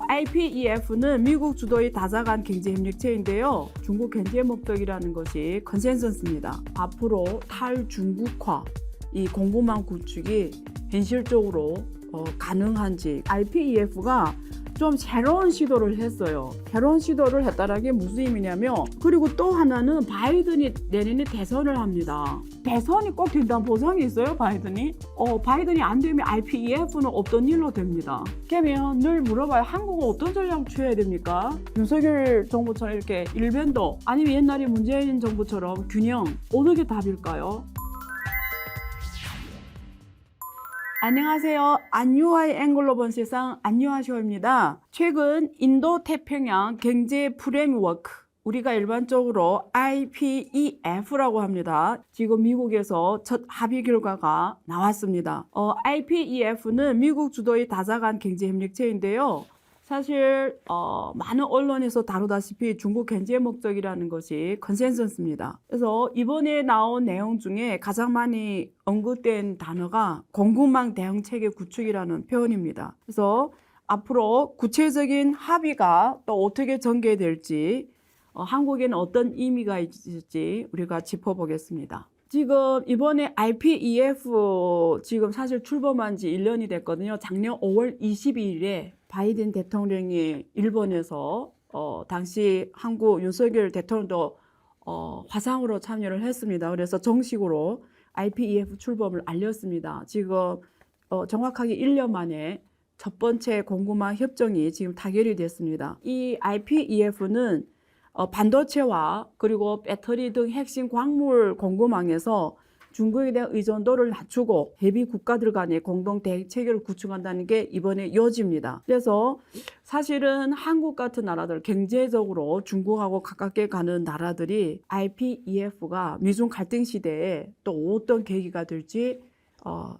IPEF는 미국 주도의 다자간 경제협력체인데요. 중국 견제 목적이라는 것이 컨센서스입니다. 앞으로 탈중국화, 이 공급망 구축이 현실적으로 가능한지 IPEF가 좀 새로운 시도를 했어요. 새로운 시도를 했다는 게 무슨 의미냐면, 그리고 또 하나는 바이든이 내년에 대선을 합니다. 대선이 꼭 된다는 보장이 있어요, 바이든이? 바이든이 안 되면 IPEF는 없던 일로 됩니다. 그러면 늘 물어봐요. 한국은 어떤 전략을 취해야 됩니까? 윤석열 정부처럼 이렇게 일변도, 아니면 옛날에 문재인 정부처럼 균형, 어느 게 답일까요? 안녕하세요. 안유아의 앵글로 본 세상 안유아쇼입니다. 최근 인도태평양 경제 프레임워크, 우리가 일반적으로 IPEF라고 합니다. 지금 미국에서 첫 합의 결과가 나왔습니다. IPEF는 미국 주도의 다자간 경제협력체인데요. 사실 많은 언론에서 다루다시피 중국 견제 목적이라는 것이 컨센서스입니다. 그래서 이번에 나온 내용 중에 가장 많이 언급된 단어가 공급망 대응체계 구축이라는 표현입니다. 그래서 앞으로 구체적인 합의가 또 어떻게 전개될지, 한국에는 어떤 의미가 있을지 우리가 짚어보겠습니다. 지금 이번에 IPEF 지금 사실 출범한 지 1년이 됐거든요. 작년 5월 22일에 바이든 대통령이 일본에서 당시 한국 윤석열 대통령도 화상으로 참여를 했습니다. 그래서 정식으로 IPEF 출범을 알렸습니다. 지금 정확하게 1년 만에 첫 번째 공급망 협정이 지금 타결이 됐습니다. 이 IPEF는 반도체와 그리고 배터리 등 핵심 광물 공급망에서 중국에 대한 의존도를 낮추고 대비 국가들 간의 공동 대응 체계를 구축한다는 게 이번에 요지입니다. 그래서 사실은 한국 같은 나라들, 경제적으로 중국하고 가깝게 가는 나라들이 IPEF가 미중 갈등 시대에 또 어떤 계기가 될지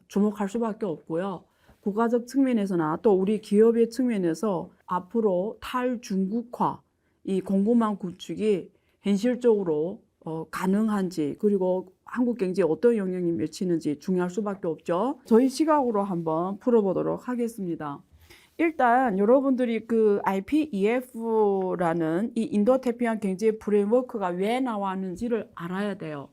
주목할 수밖에 없고요. 국가적 측면에서나 또 우리 기업의 측면에서 앞으로 탈중국화, 이 공급망 구축이 현실적으로 가능한지, 그리고 한국 경제에 어떤 영향이 미치는지 중요할 수밖에 없죠. 저희 시각으로 한번 풀어보도록 하겠습니다. 일단 여러분들이 그 IPEF라는 이 인도태평양 경제 프레임워크가 왜 나왔는지를 알아야 돼요.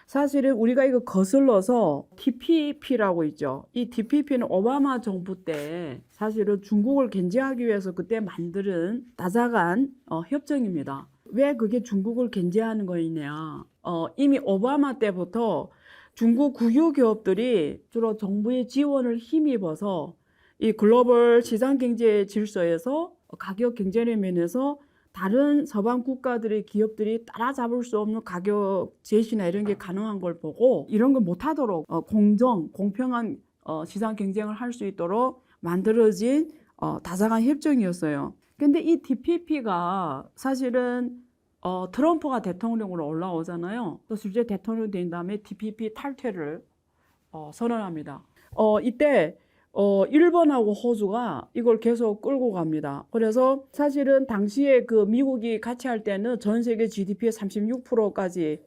사실은 우리가 이거 거슬러서 TPP라고 있죠. 이 TPP는 오바마 정부 때 사실은 중국을 견제하기 위해서 그때 만든 다자간 협정입니다. 왜 그게 중국을 견제하는 거였냐? 이미 오바마 때부터 중국 국유 기업들이 주로 정부의 지원을 힘입어서 이 글로벌 시장 경제 질서에서 가격 경쟁의 면에서 다른 서방 국가들의 기업들이 따라잡을 수 없는 가격 제시나 이런 게 가능한 걸 보고 이런 걸 못하도록 공평한 시장 경쟁을 할 수 있도록 만들어진 다자간 협정이었어요. 근데 이 TPP가 사실은 트럼프가 대통령으로 올라오잖아요. 또 실제 대통령 된 다음에 TPP 탈퇴를 선언합니다. 이때 일본하고 호주가 이걸 계속 끌고 갑니다. 그래서 사실은 당시에 그 미국이 같이 할 때는 전 세계 GDP의 36%까지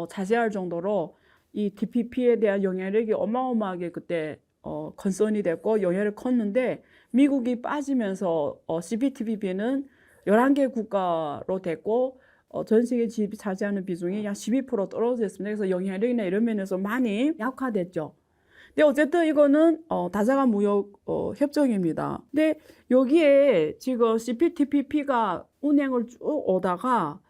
차지할 정도로 이 TPP에 대한 영향력이 어마어마하게 그때 컨선이 됐고 영향을 컸는데, 미국이 빠지면서 CPTPP는 11개 국가로 됐고 전 세계 GDP 차지하는 비중이 약 12% 떨어졌습니다. 그래서 영향력이나 이런 면에서 많이 약화됐죠. 근데 어쨌든 이거는 다자간 무역 협정입니다. 근데 여기에 지금 CPTPP가 운행을 쭉 오다가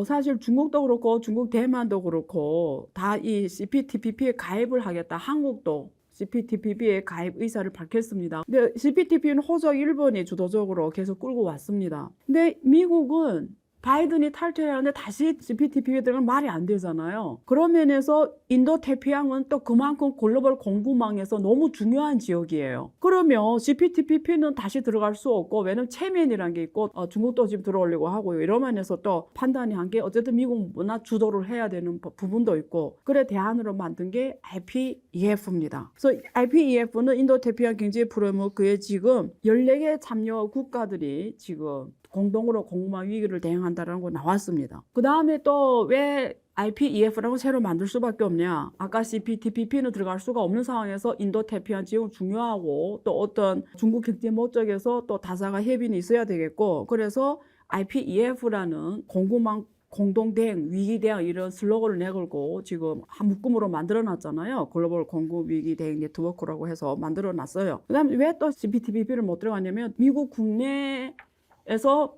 사실 중국도 그렇고 중국 대만도 그렇고 다 이 CPTPP에 가입을 하겠다. 한국도 CPTPP에 가입 의사를 밝혔습니다. 근데 CPTPP는 호주와 일본이 주도적으로 계속 끌고 왔습니다. 근데 미국은 바이든이 탈퇴하는데 다시 CPTPP에 들어가면 말이 안 되잖아요. 그런 면에서 인도태평양은 또 그만큼 글로벌 공급망에서 너무 중요한 지역이에요. 그러면 CPTPP는 다시 들어갈 수 없고, 왜냐면 체면이라는 게 있고 중국도 지금 들어오려고 하고요. 이런 면에서 또 판단이 한 게 어쨌든 미국 문화 주도를 해야 되는 부분도 있고, 그래 대안으로 만든 게 IPEF입니다. 그래서 IPEF는 인도태평양 경제 프레임워크에 지금 14개 참여 국가들이 지금 공동으로 공급망 위기를 대응한다는 거 나왔습니다. 그 다음에 또 왜 IPEF라고 새로 만들 수밖에 없냐? 아까 CPTPP는 들어갈 수가 없는 상황에서 인도 태평양 지역 중요하고 또 어떤 중국 경제 목적에서 또 다사가 협의는 있어야 되겠고 그래서 IPEF라는 공급망 공동대응, 위기대응 이런 슬로건을 내걸고 지금 한 묶음으로 만들어놨잖아요. 글로벌 공급위기대응 네트워크라고 해서 만들어놨어요. 그 다음에 왜 또 CPTPP를 못 들어갔냐면 미국 국내에서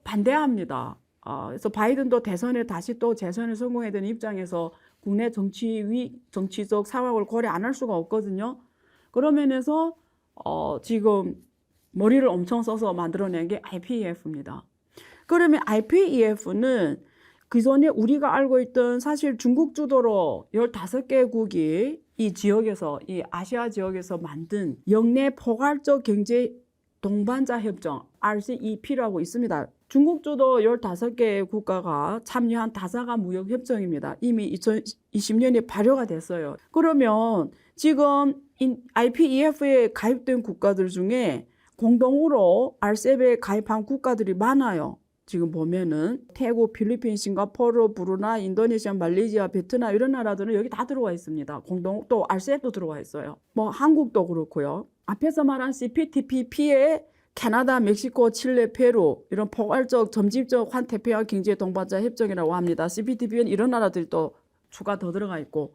반대합니다. 그래서 바이든도 대선에 다시 또 재선에 성공해야 되는 입장에서 국내 정치적 상황을 고려 안 할 수가 없거든요. 그런 면에서 지금 머리를 엄청 써서 만들어낸 게 IPEF입니다. 그러면 IPEF는 기존에 우리가 알고 있던 사실 중국 주도로 15개국이 이 지역에서, 이 아시아 지역에서 만든 영내 포괄적 경제 동반자 협정 RCEP라고 있습니다. 중국 주도 15개 국가가 참여한 다사가 무역 협정입니다. 이미 2020년에 발효가 됐어요. 그러면 지금 IPEF에 가입된 국가들 중에 공동으로 RCEP에 가입한 국가들이 많아요. 지금 보면은 태국, 필리핀, 싱가포르, 브루나이, 인도네시아, 말레이시아, 베트남 이런 나라들은 여기 다 들어와 있습니다. 공동 또 RCEP도 들어와 있어요. 뭐 한국도 그렇고요. 앞에서 말한 CPTPP에 캐나다, 멕시코, 칠레, 페루 이런 포괄적 점집적 환태평양 경제 동반자 협정이라고 합니다. CPTPP는 이런 나라들이 또 추가 더 들어가 있고.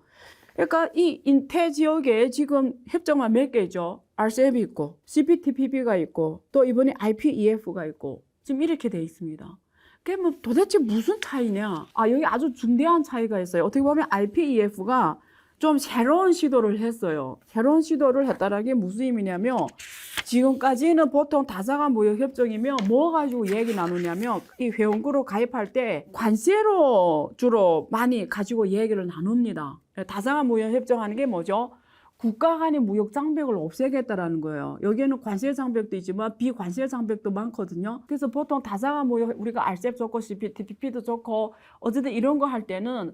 그러니까 이 인태 지역에 지금 협정만 몇 개죠. RCEP이 있고, CPTPP가 있고, 또 이번에 IPEF가 있고. 지금 이렇게 돼 있습니다. 그게 뭐 도대체 무슨 차이냐? 여기 아주 중대한 차이가 있어요. 어떻게 보면 IPEF가 좀 새로운 시도를 했어요. 새로운 시도를 했다는 게 무슨 의미냐면 지금까지는 보통 다사가 무역 협정이면 뭐 가지고 얘기 나누냐면 이 회원국으로 가입할 때 관세로 주로 많이 가지고 얘기를 나눕니다. 다사가 무역 협정하는 게 뭐죠? 국가 간의 무역 장벽을 없애겠다라는 거예요. 여기에는 관세 장벽도 있지만 비관세 장벽도 많거든요. 그래서 보통 다사가 무역 우리가 RCEP 좋고 CPTPP도 좋고 어쨌든 이런 거 할 때는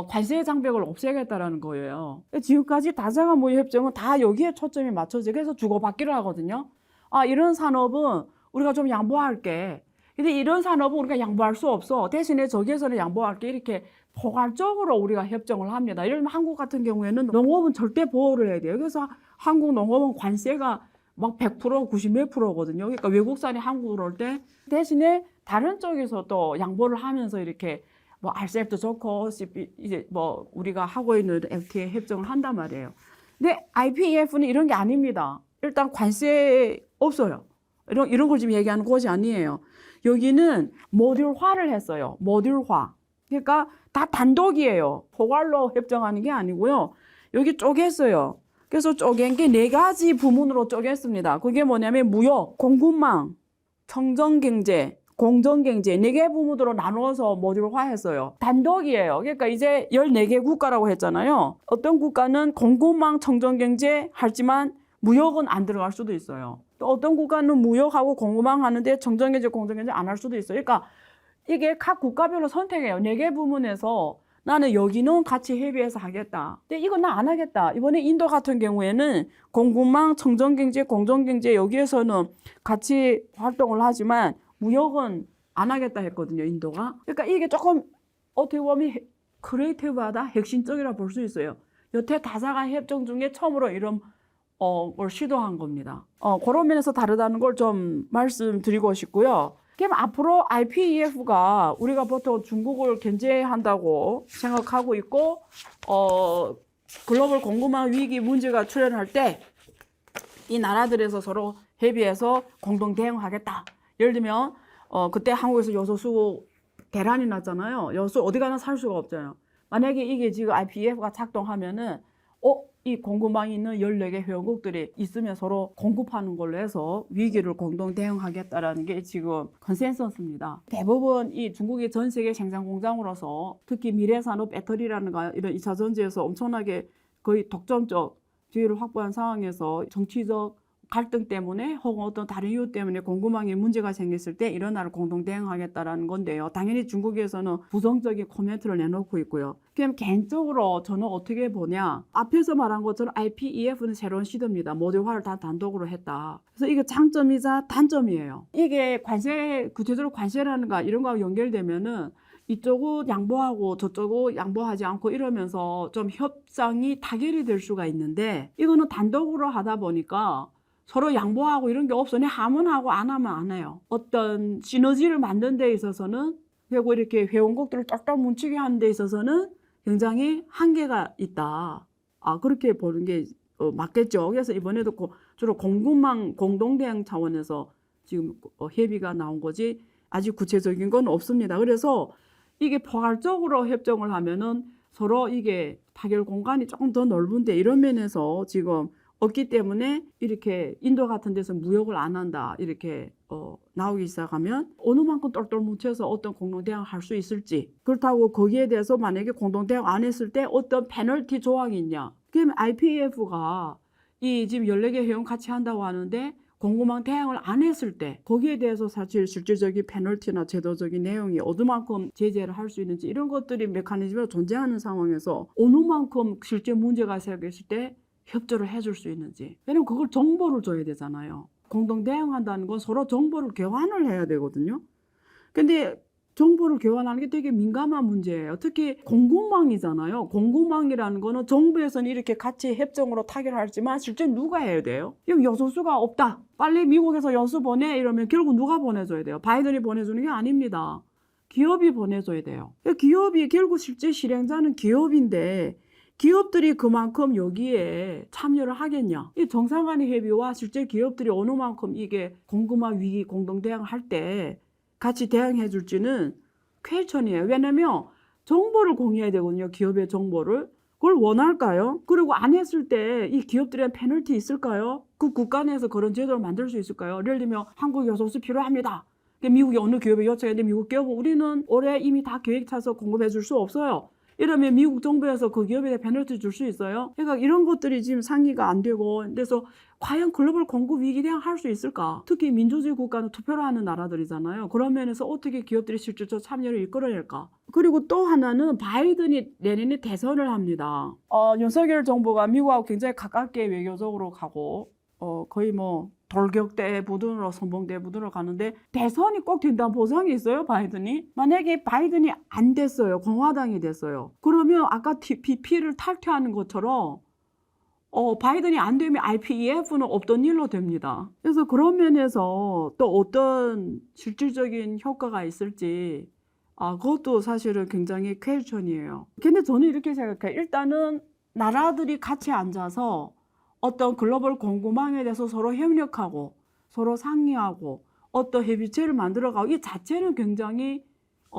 관세 장벽을 없애겠다라는 거예요. 지금까지 다사가 무역 협정은 다 여기에 초점이 맞춰져 그래서 주고받기를 하거든요. 이런 산업은 우리가 좀 양보할게. 근데 이런 산업은 우리가 양보할 수 없어. 대신에 저기에서는 양보할게. 이렇게 포괄적으로 우리가 협정을 합니다. 예를 들면 한국 같은 경우에는 농업은 절대 보호를 해야 돼요. 그래서 한국 농업은 관세가 막 100%, 90 몇 프로거든요. 그러니까 외국산이 한국으로 올 때 대신에 다른 쪽에서 또 양보를 하면서 이렇게 뭐 RCEP도 좋고 이제 뭐 우리가 하고 있는 FTA 협정을 한단 말이에요. 근데 IPEF는 이런 게 아닙니다. 일단 관세 없어요. 이런 걸 지금 얘기하는 것이 아니에요. 여기는 모듈화를 했어요. 모듈화. 그러니까 다 단독이에요. 포괄로 협정하는 게 아니고요. 여기 쪼갰어요. 그래서 쪼갠 게 4가지 부문으로 쪼갰습니다. 그게 뭐냐면 무역, 공급망, 청정경제, 공정경제 4개 부문으로 나누어서 모듈화했어요. 단독이에요. 그러니까 이제 14개 국가라고 했잖아요. 어떤 국가는 공급망, 청정경제 하지만 무역은 안 들어갈 수도 있어요. 또 어떤 국가는 무역하고 공급망 하는데 청정경제, 공정경제 안 할 수도 있어요. 그러니까 이게 각 국가별로 선택해요. 4개 부문에서 나는 여기는 같이 협의해서 하겠다. 근데 이건 나 안 하겠다. 이번에 인도 같은 경우에는 공급망, 청정경제, 공정경제 여기에서는 같이 활동을 하지만 무역은 안 하겠다 했거든요. 인도가. 그러니까 이게 조금 어떻게 보면 크리에이티브하다, 핵심적이라 볼 수 있어요. 여태 다사가 협정 중에 처음으로 이런 걸 시도한 겁니다. 그런 면에서 다르다는 걸 좀 말씀드리고 싶고요. 그럼 앞으로 IPEF가 우리가 보통 중국을 견제한다고 생각하고 있고 글로벌 공급망 위기 문제가 출현할 때 이 나라들에서 서로 협의해서 공동 대응하겠다. 예를 들면 그때 한국에서 여소수 대란이 났잖아요. 여소 어디 가나 살 수가 없잖아요. 만약에 이게 지금 IPEF가 작동하면은 이 공급망이 있는 14개 회원국들이 있으면 서로 공급하는 걸로 해서 위기를 공동 대응하겠다라는 게 지금 컨센서스입니다. 대부분 이 중국이 전 세계 생산 공장으로서 특히 미래산업 배터리라든가 이런 2차 전지에서 엄청나게 거의 독점적 지위를 확보한 상황에서 정치적 갈등 때문에 혹은 어떤 다른 이유 때문에 공급망에 문제가 생겼을 때 이런 나라를 공동 대응하겠다라는 건데요. 당연히 중국에서는 부정적인 코멘트를 내놓고 있고요. 그럼 개인적으로 저는 어떻게 보냐. 앞에서 말한 것처럼 IPEF는 새로운 시도입니다. 모듈화를 다 단독으로 했다. 그래서 이게 장점이자 단점이에요. 이게 관세, 구체적으로 관세라는가 이런 거하고 연결되면은 이쪽은 양보하고 저쪽은 양보하지 않고 이러면서 좀 협상이 타결이 될 수가 있는데, 이거는 단독으로 하다 보니까 서로 양보하고 이런 게 없어. 그냥 하면 하고 안 하면 안 해요. 어떤 시너지를 만드는 데 있어서는, 그리고 이렇게 회원국들을 딱딱 뭉치게 하는 데 있어서는 굉장히 한계가 있다. 그렇게 보는 게 맞겠죠. 그래서 이번에도 주로 공급망 공동대응 차원에서 지금 협의가 나온 거지 아직 구체적인 건 없습니다. 그래서 이게 포괄적으로 협정을 하면은 서로 이게 타결 공간이 조금 더 넓은데, 이런 면에서 지금 없기 때문에 이렇게 인도 같은 데서 무역을 안 한다 이렇게 나오기 시작하면 어느 만큼 똘똘 뭉쳐서 어떤 공동대응을 할 수 있을지, 그렇다고 거기에 대해서 만약에 공동대응 안 했을 때 어떤 페널티 조항이 있냐, 그러면 IPEF가 이 지금 14개 회원 같이 한다고 하는데 공급망 대응을 안 했을 때 거기에 대해서 사실 실질적인 페널티나 제도적인 내용이 어느 만큼 제재를 할 수 있는지, 이런 것들이 메커니즘으로 존재하는 상황에서 어느 만큼 실제 문제가 생겼을 때 협조를 해줄 수 있는지, 왜냐면 그걸 정보를 줘야 되잖아요. 공동 대응한다는 건 서로 정보를 교환을 해야 되거든요. 근데 정보를 교환하는 게 되게 민감한 문제예요. 특히 공급망이잖아요. 공급망이라는 거는 정부에서는 이렇게 같이 협정으로 타결하지만 실제 누가 해야 돼요? 여기 여소수가 없다. 빨리 미국에서 여수 보내 이러면 결국 누가 보내줘야 돼요? 바이든이 보내주는 게 아닙니다. 기업이 보내줘야 돼요. 기업이 결국 실제 실행자는 기업인데 기업들이 그만큼 여기에 참여를 하겠냐? 이 정상 간의 협의와 실제 기업들이 어느 만큼 이게 공급망 위기 공동 대응을 할 때 같이 대응해 줄지는 퀘스천이에요. 왜냐면 정보를 공유해야 되거든요. 기업의 정보를. 그걸 원할까요? 그리고 안 했을 때 이 기업들의 페널티 있을까요? 그 국가 내에서 그런 제도를 만들 수 있을까요? 예를 들면 한국 여소수 필요합니다. 미국이 어느 기업에 요청했는데 미국 기업은 우리는 올해 이미 다 계획 차서 공급해 줄 수 없어요. 이러면 미국 정부에서 그 기업에 페널티 줄 수 있어요? 그러니까 이런 것들이 지금 상의가 안 되고, 그래서 과연 글로벌 공급 위기 대응 할 수 있을까? 특히 민주주의 국가는 투표를 하는 나라들이잖아요. 그런 면에서 어떻게 기업들이 실질적 참여를 이끌어낼까? 그리고 또 하나는 바이든이 내년에 대선을 합니다. 윤석열 정부가 미국하고 굉장히 가깝게 외교적으로 가고 거의 뭐 돌격대 부dun으로 선봉대 부dun으로 가는데, 대선이 꼭 된다는 보장이 있어요? 바이든이? 만약에 바이든이 안 됐어요. 공화당이 됐어요. 그러면 아까 BP를 탈퇴하는 것처럼 바이든이 안 되면 IPEF는 없던 일로 됩니다. 그래서 그런 면에서 또 어떤 실질적인 효과가 있을지 그것도 사실은 굉장히 퀘스천이에요. 근데 저는 이렇게 생각해요. 일단은 나라들이 같이 앉아서 어떤 글로벌 공급망에 대해서 서로 협력하고 서로 상의하고 어떤 협의체를 만들어가고, 이 자체는 굉장히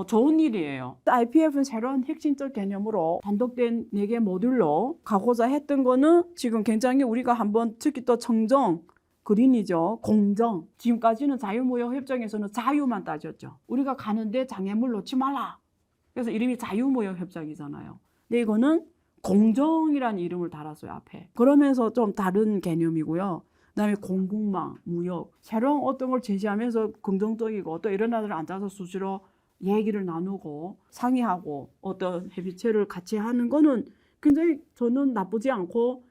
좋은 일이에요. IPF는 새로운 핵심적 개념으로 단독된 4개 모듈로 가고자 했던 거는 지금 굉장히 우리가 한번 특히 또 청정, 그린이죠. 공정. 지금까지는 자유무역협정에서는 자유만 따졌죠. 우리가 가는데 장애물 놓지 말라. 그래서 이름이 자유무역협정이잖아요. 근데 이거는 공정이라는 이름을 달았어요, 앞에. 그러면서 좀 다른 개념이고요. 그다음에 공급망, 무역, 새로운 어떤 걸 제시하면서 긍정적이고, 또 이런 나라들 앉아서 수시로 얘기를 나누고 상의하고 어떤 협의체를 같이 하는 거는 굉장히 저는 나쁘지 않고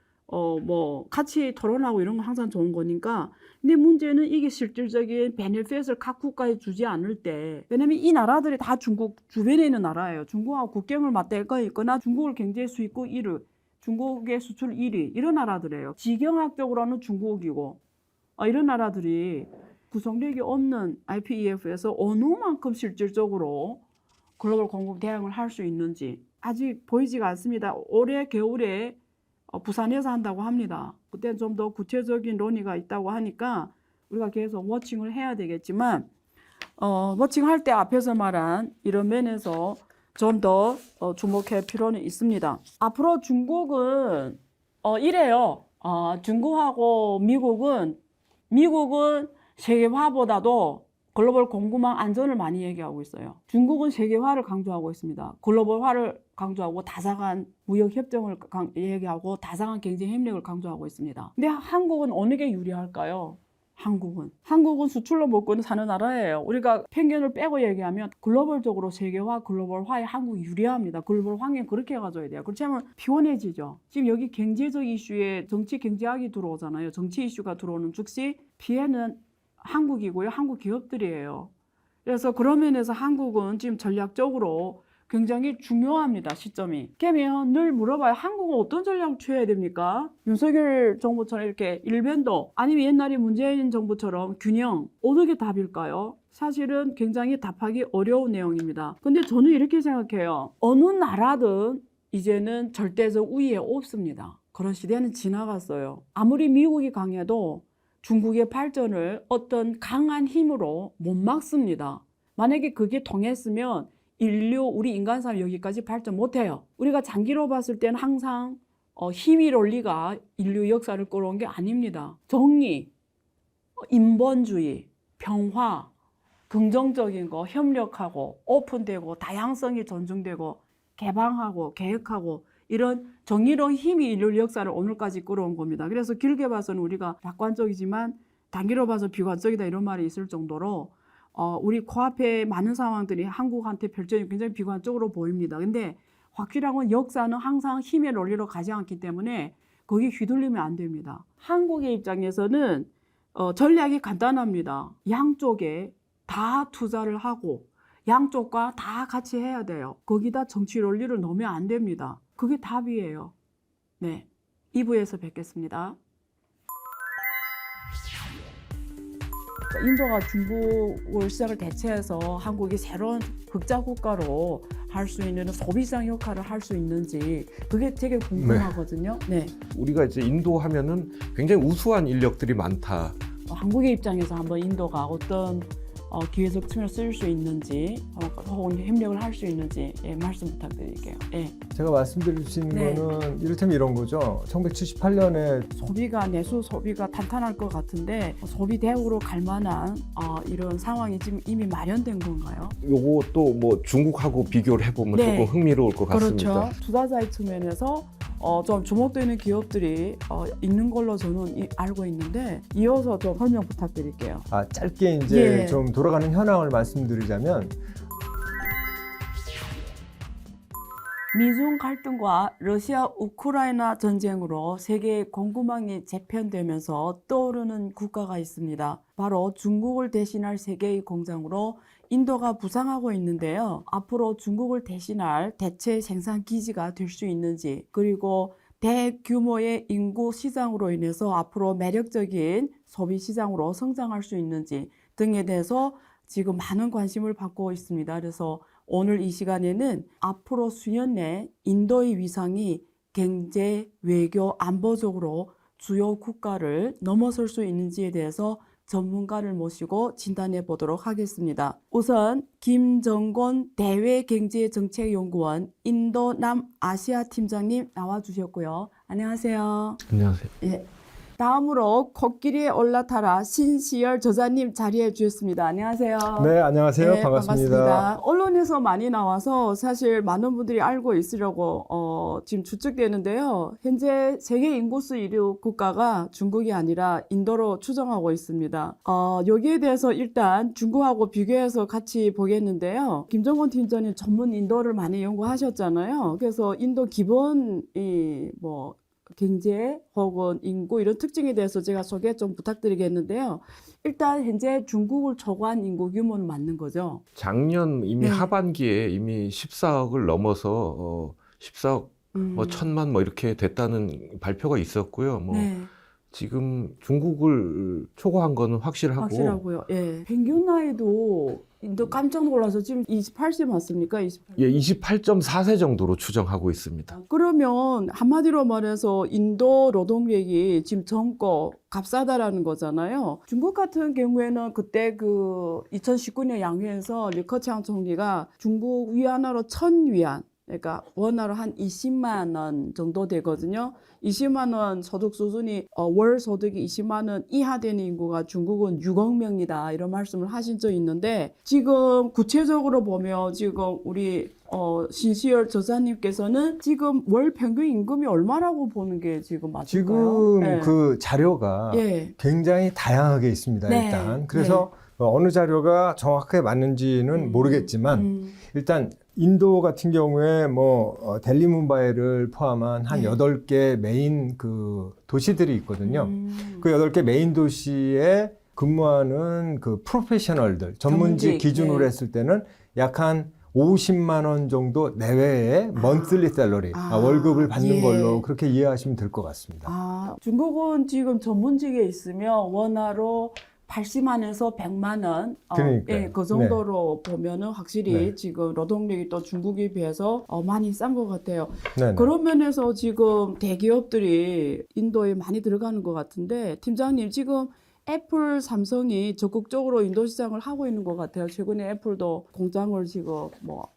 뭐 같이 토론하고 이런 건 항상 좋은 거니까. 근데 문제는 이게 실질적인 베네핏을 각 국가에 주지 않을 때, 왜냐면 이 나라들이 다 중국 주변에 있는 나라예요. 중국하고 국경을 맞대거 있거나 중국을 경제 수입국 1위, 중국의 수출 1위 이런 나라들이에요. 지경학적으로는 중국이고 이런 나라들이 구성력이 없는 IPEF에서 어느 만큼 실질적으로 글로벌 공급 대응을 할 수 있는지 아직 보이지가 않습니다. 올해 겨울에 부산에서 한다고 합니다. 그때 좀 더 구체적인 논의가 있다고 하니까 우리가 계속 워칭을 해야 되겠지만, 워칭할 때 앞에서 말한 이런 면에서 좀 더 주목할 필요는 있습니다. 앞으로 중국은 이래요. 중국하고 미국은 세계화보다도 글로벌 공급망 안전을 많이 얘기하고 있어요. 중국은 세계화를 강조하고 있습니다. 글로벌화를 강조하고 다사간 무역협정을 얘기하고 다사간 경쟁 협력을 강조하고 있습니다. 근데 한국은 어느 게 유리할까요? 한국은 수출로 먹고 사는 나라예요. 우리가 편견을 빼고 얘기하면 글로벌적으로 세계화, 글로벌화에 한국이 유리합니다. 글로벌 환경 그렇게 가져야 돼요. 그렇지 않으면 피곤해지죠. 지금 여기 경제적 이슈에 정치 경제학이 들어오잖아요. 정치 이슈가 들어오는 즉시 피해는 한국이고요. 한국 기업들이에요. 그래서 그런 면에서 한국은 지금 전략적으로 굉장히 중요합니다. 시점이. 그러면 늘 물어봐요. 한국은 어떤 전략을 취해야 됩니까? 윤석열 정부처럼 이렇게 일변도 아니면 옛날에 문재인 정부처럼 균형 어느 게 답일까요? 사실은 굉장히 답하기 어려운 내용입니다. 근데 저는 이렇게 생각해요. 어느 나라든 이제는 절대적 우위에 없습니다. 그런 시대는 지나갔어요. 아무리 미국이 강해도 중국의 발전을 어떤 강한 힘으로 못 막습니다. 만약에 그게 통했으면 인류, 우리 인간 삶 여기까지 발전 못해요. 우리가 장기로 봤을 때는 항상 힘의 논리가 인류 역사를 끌어온 게 아닙니다. 정의, 인본주의, 평화, 긍정적인 거, 협력하고 오픈되고 다양성이 존중되고 개방하고 개혁하고 이런 정의로운 힘이 인류 역사를 오늘까지 끌어온 겁니다. 그래서 길게 봐서는 우리가 낙관적이지만 단기로 봐서 비관적이다 이런 말이 있을 정도로 우리 코앞에 많은 상황들이 한국한테 펼쳐진 굉장히 비관적으로 보입니다. 근데 확실한 건 역사는 항상 힘의 논리로 가지 않기 때문에 거기 휘둘리면 안 됩니다. 한국의 입장에서는 전략이 간단합니다. 양쪽에 다 투자를 하고 양쪽과 다 같이 해야 돼요. 거기다 정치 논리를 넣으면 안 됩니다. 그게 답이에요. 네, 2부에서 뵙겠습니다. 인도가 중국을 시장을 대체해서 한국이 새로운 흑자 국가로 할 수 있는 소비상 역할을 할 수 있는지 그게 되게 궁금하거든요. 네. 우리가 이제 인도 하면은 굉장히 우수한 인력들이 많다. 한국의 입장에서 한번 인도가 어떤 기회적 측면을 쓸 수 있는지 혹은 협력을 할 수 있는지 말씀 부탁드릴게요. 제가 말씀드릴 수 있는 네. 거는 이를테면 이런 거죠. 1978년에 소비가 내수 소비가 탄탄할 것 같은데 소비 대우로 갈 만한 이런 상황이 지금 이미 마련된 건가요? 요것도 뭐 중국하고 비교를 해보면 네. 조금 흥미로울 것 같습니다. 그렇죠. 투자자의 측면에서 좀 주목되는 기업들이 있는 걸로 저는 알고 있는데 이어서 좀 설명 부탁드릴게요. 짧게 이제 예. 좀 돌아가는 현황을 말씀드리자면 미중 갈등과 러시아 우크라이나 전쟁으로 세계의 공급망이 재편되면서 떠오르는 국가가 있습니다. 바로 중국을 대신할 세계의 공장으로 인도가 부상하고 있는데요. 앞으로 중국을 대신할 대체 생산 기지가 될 수 있는지, 그리고 대규모의 인구 시장으로 인해서 앞으로 매력적인 소비 시장으로 성장할 수 있는지 등에 대해서 지금 많은 관심을 받고 있습니다. 그래서 오늘 이 시간에는 앞으로 수년 내 인도의 위상이 경제, 외교, 안보적으로 주요 국가를 넘어설 수 있는지에 대해서 전문가를 모시고 진단해 보도록 하겠습니다. 우선 김정곤 대외경제정책연구원 인도 남아시아 팀장님 나와주셨고요. 안녕하세요. 안녕하세요. 예. 다음으로 코끼리에 올라타라 신시열 저자님 자리해 주셨습니다. 안녕하세요. 네, 안녕하세요. 네, 반갑습니다. 언론에서 많이 나와서 사실 많은 분들이 알고 있으려고 지금 추측되는데요. 현재 세계 인구수 1위 국가가 중국이 아니라 인도로 추정하고 있습니다. 여기에 대해서 일단 중국하고 비교해서 같이 보겠는데요. 김정곤 팀장님 전문 인도를 많이 연구하셨잖아요. 그래서 인도 기본 경제 혹은 인구 이런 특징에 대해서 제가 소개 좀 부탁드리겠는데요. 일단 현재 중국을 초과한 인구 규모는 맞는 거죠? 작년 이미 네. 하반기에 이미 14억을 넘어서 14억 뭐 천만 뭐 이렇게 됐다는 발표가 있었고요. 뭐 네. 지금 중국을 초과한 거는 확실하고요. 예. 평균 나이도 인도 깜짝 놀라서 지금 28세 맞습니까? 28. 예, 28.4세 정도로 추정하고 있습니다. 그러면 한마디로 말해서 인도 노동력이 지금 젊고 값싸다라는 거잖아요. 중국 같은 경우에는 그때 2019년 양회에서 리커창 총리가 중국 위안화로 1,000위안, 그러니까 원화로 한 20만 원 정도 되거든요. 20만 원 소득 수준이 월 소득이 20만 원 이하 되는 인구가 중국은 6억 명이다 이런 말씀을 하신 적이 있는데 지금 구체적으로 보면 지금 우리 신시열 저자님께서는 지금 월 평균 임금이 얼마라고 보는 게 지금 맞을까요? 지금 네. 그 자료가 예. 굉장히 다양하게 있습니다. 네. 일단 그래서 어느 자료가 정확하게 맞는지는 모르겠지만 일단 인도 같은 경우에 델리 뭄바이를 포함한 한 8개 메인 그 도시들이 있거든요. 그 8개 메인 도시의 근무하는 그 프로페셔널들, 전문직 기준으로 네. 했을 때는 약 한 50만 원 정도 내외의 먼슬리 샐러리, 월급을 받는 예. 걸로 그렇게 이해하시면 될 것 같습니다. 중국은 지금 전문직에 있으면 원화로 80만에서 100만 원, 그러니까요. 예, 그 정도로 보면은 확실히 네. 지금 노동력이 또 중국에 비해서 많이 싼 것 같아요. 네네. 그런 면에서 지금 대기업들이 인도에 많이 들어가는 것 같은데, 팀장님 지금 애플, 삼성이 적극적으로 인도 시장을 하고 있는 것 같아요. 최근에 애플도 공장을 지금 뭐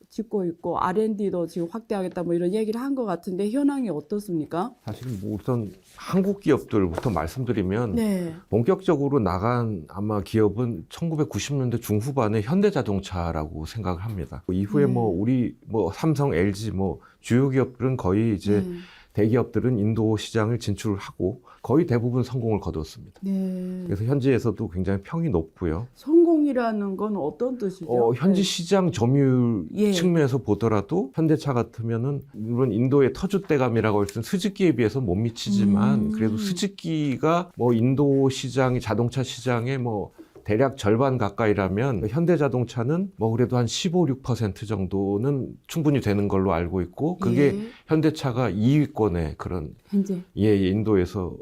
짓고 있고 R&D도 지금 확대하겠다 뭐 이런 얘기를 한 것 같은데 현황이 어떻습니까? 사실 뭐 우선 한국 기업들부터 말씀드리면 네. 본격적으로 나간 아마 기업은 1990년대 중후반에 현대자동차라고 생각을 합니다. 이후에 뭐 우리 뭐 삼성, LG 뭐 주요 기업들은 거의 이제 대기업들은 인도 시장을 진출하고 거의 대부분 성공을 거뒀습니다. 네. 그래서 현지에서도 굉장히 평이 높고요. 성공이라는 건 어떤 뜻이죠? 현지 시장 점유율 예. 측면에서 보더라도 현대차 같으면은 물론 인도의 터줏대감이라고 할 수는 스즈키에 비해서 못 미치지만 그래도 스즈키가 뭐 인도 시장이 자동차 시장의 뭐 대략 절반 가까이라면 현대자동차는 뭐 그래도 한 15, 6% 정도는 충분히 되는 걸로 알고 있고 그게 예. 현대차가 2위권의 그런 현재. 인도에서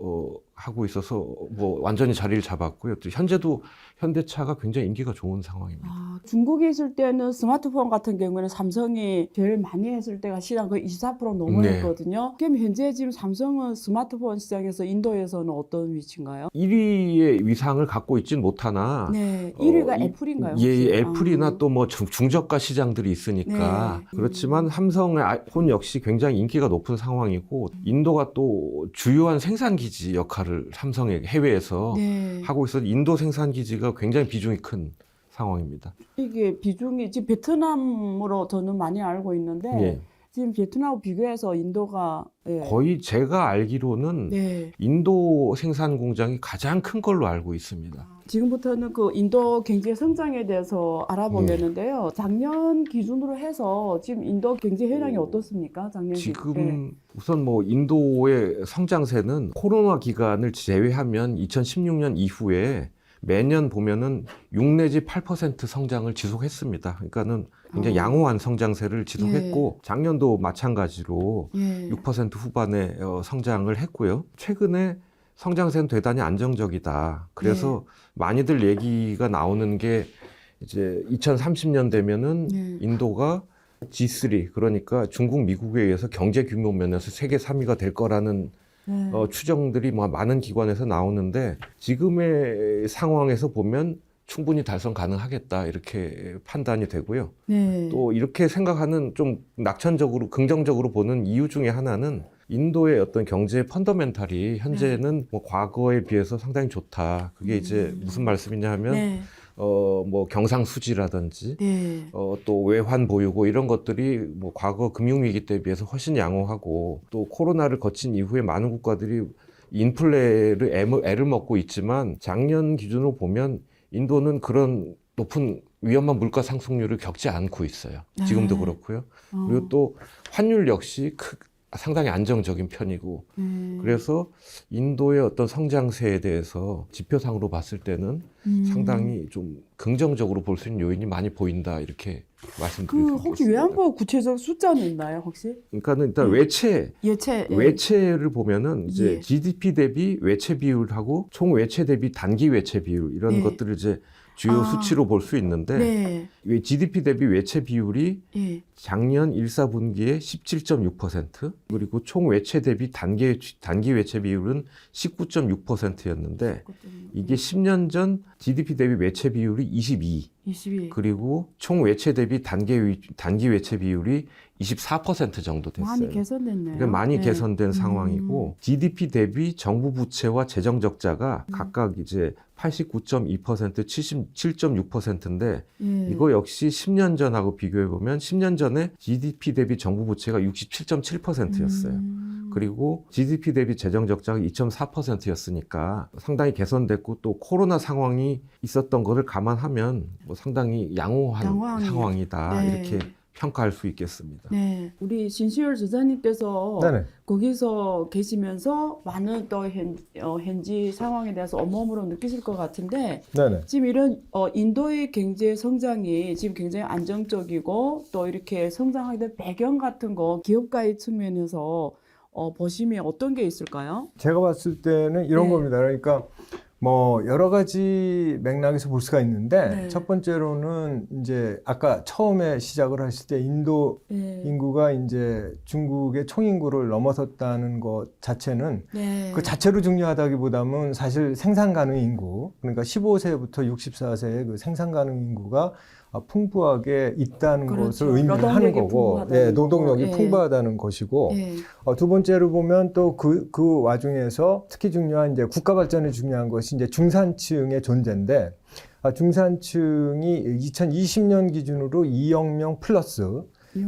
하고 있어서 뭐 완전히 자리를 잡았고요. 또 현재도 현대차가 굉장히 인기가 좋은 상황입니다. 중국에 있을 때는 스마트폰 같은 경우에는 삼성이 제일 많이 했을 때가 시장 거의 24% 넘어했거든요. 그럼 현재 지금 삼성은 스마트폰 시장에서 인도에서는 어떤 위치인가요? 1위의 위상을 갖고 있진 못하나 네, 1위가 애플인가요? 예, 혹시? 애플이나 또 뭐 중저가 시장들이 있으니까 네. 그렇지만 삼성의 아이폰 역시 굉장히 인기가 높은 상황이고 인도가 또 주요한 생산 기지 역할을 삼성의 해외에서 네. 하고 있어서 인도 생산 기지가 굉장히 비중이 큰 상황입니다. 이게 비중이 지금 베트남으로 저는 많이 알고 있는데 예. 지금 베트남하고 비교해서 인도가 거의 제가 알기로는 네. 인도 생산 공장이 가장 큰 걸로 알고 있습니다. 지금부터는 그 인도 경제 성장에 대해서 알아보겠는데요. 작년 기준으로 해서 지금 인도 경제 현황이 어떻습니까? 작년 지금 우선 뭐 인도의 성장세는 코로나 기간을 제외하면 2016년 이후에 매년 보면은 6 내지 8% 성장을 지속했습니다. 그러니까는 굉장히 양호한 성장세를 지속했고 작년도 마찬가지로 6% 후반에 성장을 했고요. 최근에 성장세는 대단히 안정적이다. 그래서 많이들 얘기가 나오는 게 이제 2030년 되면은 인도가 G3 그러니까 중국, 미국에 의해서 경제 규모 면에서 세계 3위가 될 거라는 추정들이 뭐 많은 기관에서 나오는데 지금의 상황에서 보면 충분히 달성 가능하겠다 이렇게 판단이 되고요. 또 이렇게 생각하는 좀 낙천적으로 긍정적으로 보는 이유 중에 하나는 인도의 어떤 경제 펀더멘탈이 현재는 뭐 과거에 비해서 상당히 좋다. 그게 이제 무슨 말씀이냐 하면 뭐 경상수지라든지 또 외환 보유고 이런 것들이 뭐 과거 금융위기 때 비해서 훨씬 양호하고 또 코로나를 거친 이후에 많은 국가들이 인플레를 애를 먹고 있지만 작년 기준으로 보면 인도는 그런 높은 위험한 물가 상승률을 겪지 않고 있어요. 지금도 그렇고요. 그리고 또 환율 역시 상당히 안정적인 편이고 그래서 인도의 어떤 성장세에 대해서 지표상으로 봤을 때는 상당히 좀 긍정적으로 볼 수 있는 요인이 많이 보인다 이렇게 말씀드리겠습니다. 혹시 외환보고 구체적 숫자는 있나요, 혹시? 그러니까는 일단 외채를 보면은 이제 GDP 대비 외채 비율하고 총 외채 대비 단기 외채 비율 이런 것들을 이제 주요 수치로 볼 수 있는데 GDP 대비 외채 비율이 작년 1사분기에 17.6% 그리고 총 외채 대비 단기 외채 비율은 19.6%였는데 이게 10년 전 GDP 대비 외채 비율이 22 그리고 총 외채 대비 단기 외채 비율이 24% 정도 됐어요. 많이 개선됐네요. 그러니까 많이 개선된 상황이고 GDP 대비 정부 부채와 재정 적자가 각각 이제 89.2%, 77.6%인데 이거 역시 10년 전하고 비교해 보면 10년 전에 GDP 대비 정부 부채가 67.7%였어요. 그리고 GDP 대비 재정 적자가 2.4%였으니까 상당히 개선됐고 또 코로나 상황이 있었던 것을 감안하면 뭐 상당히 양호한 상황이다 이렇게 평가할 수 있겠습니다. 네, 우리 신시열 저자님께서 네네. 거기서 계시면서 많은 또 현지 상황에 대해서 온몸으로 느끼실 것 같은데 네네. 지금 이런 인도의 경제 성장이 지금 굉장히 안정적이고 또 이렇게 성장하게 된 배경 같은 거 기업가의 측면에서 보시면 어떤 게 있을까요? 제가 봤을 때는 이런 네. 겁니다. 그러니까 뭐 여러 가지 맥락에서 볼 수가 있는데 네. 첫 번째로는 이제 아까 처음에 시작을 하실 때 인도 네. 인구가 이제 중국의 총인구를 넘어섰다는 것 자체는 네. 그 자체로 중요하다기보다는 사실 생산 가능 인구, 그러니까 15세부터 64세의 그 생산 가능 인구가 풍부하게 있다는 그렇죠. 것을 의미를 하는 노동력이 거고, 풍부하다는 예, 노동력이 거고. 예. 풍부하다는 것이고, 네. 두 번째로 보면 또 그 와중에서 특히 중요한 이제 국가 발전에 중요한 것이 이제 중산층의 존재인데, 중산층이 2020년 기준으로 2억 명 플러스,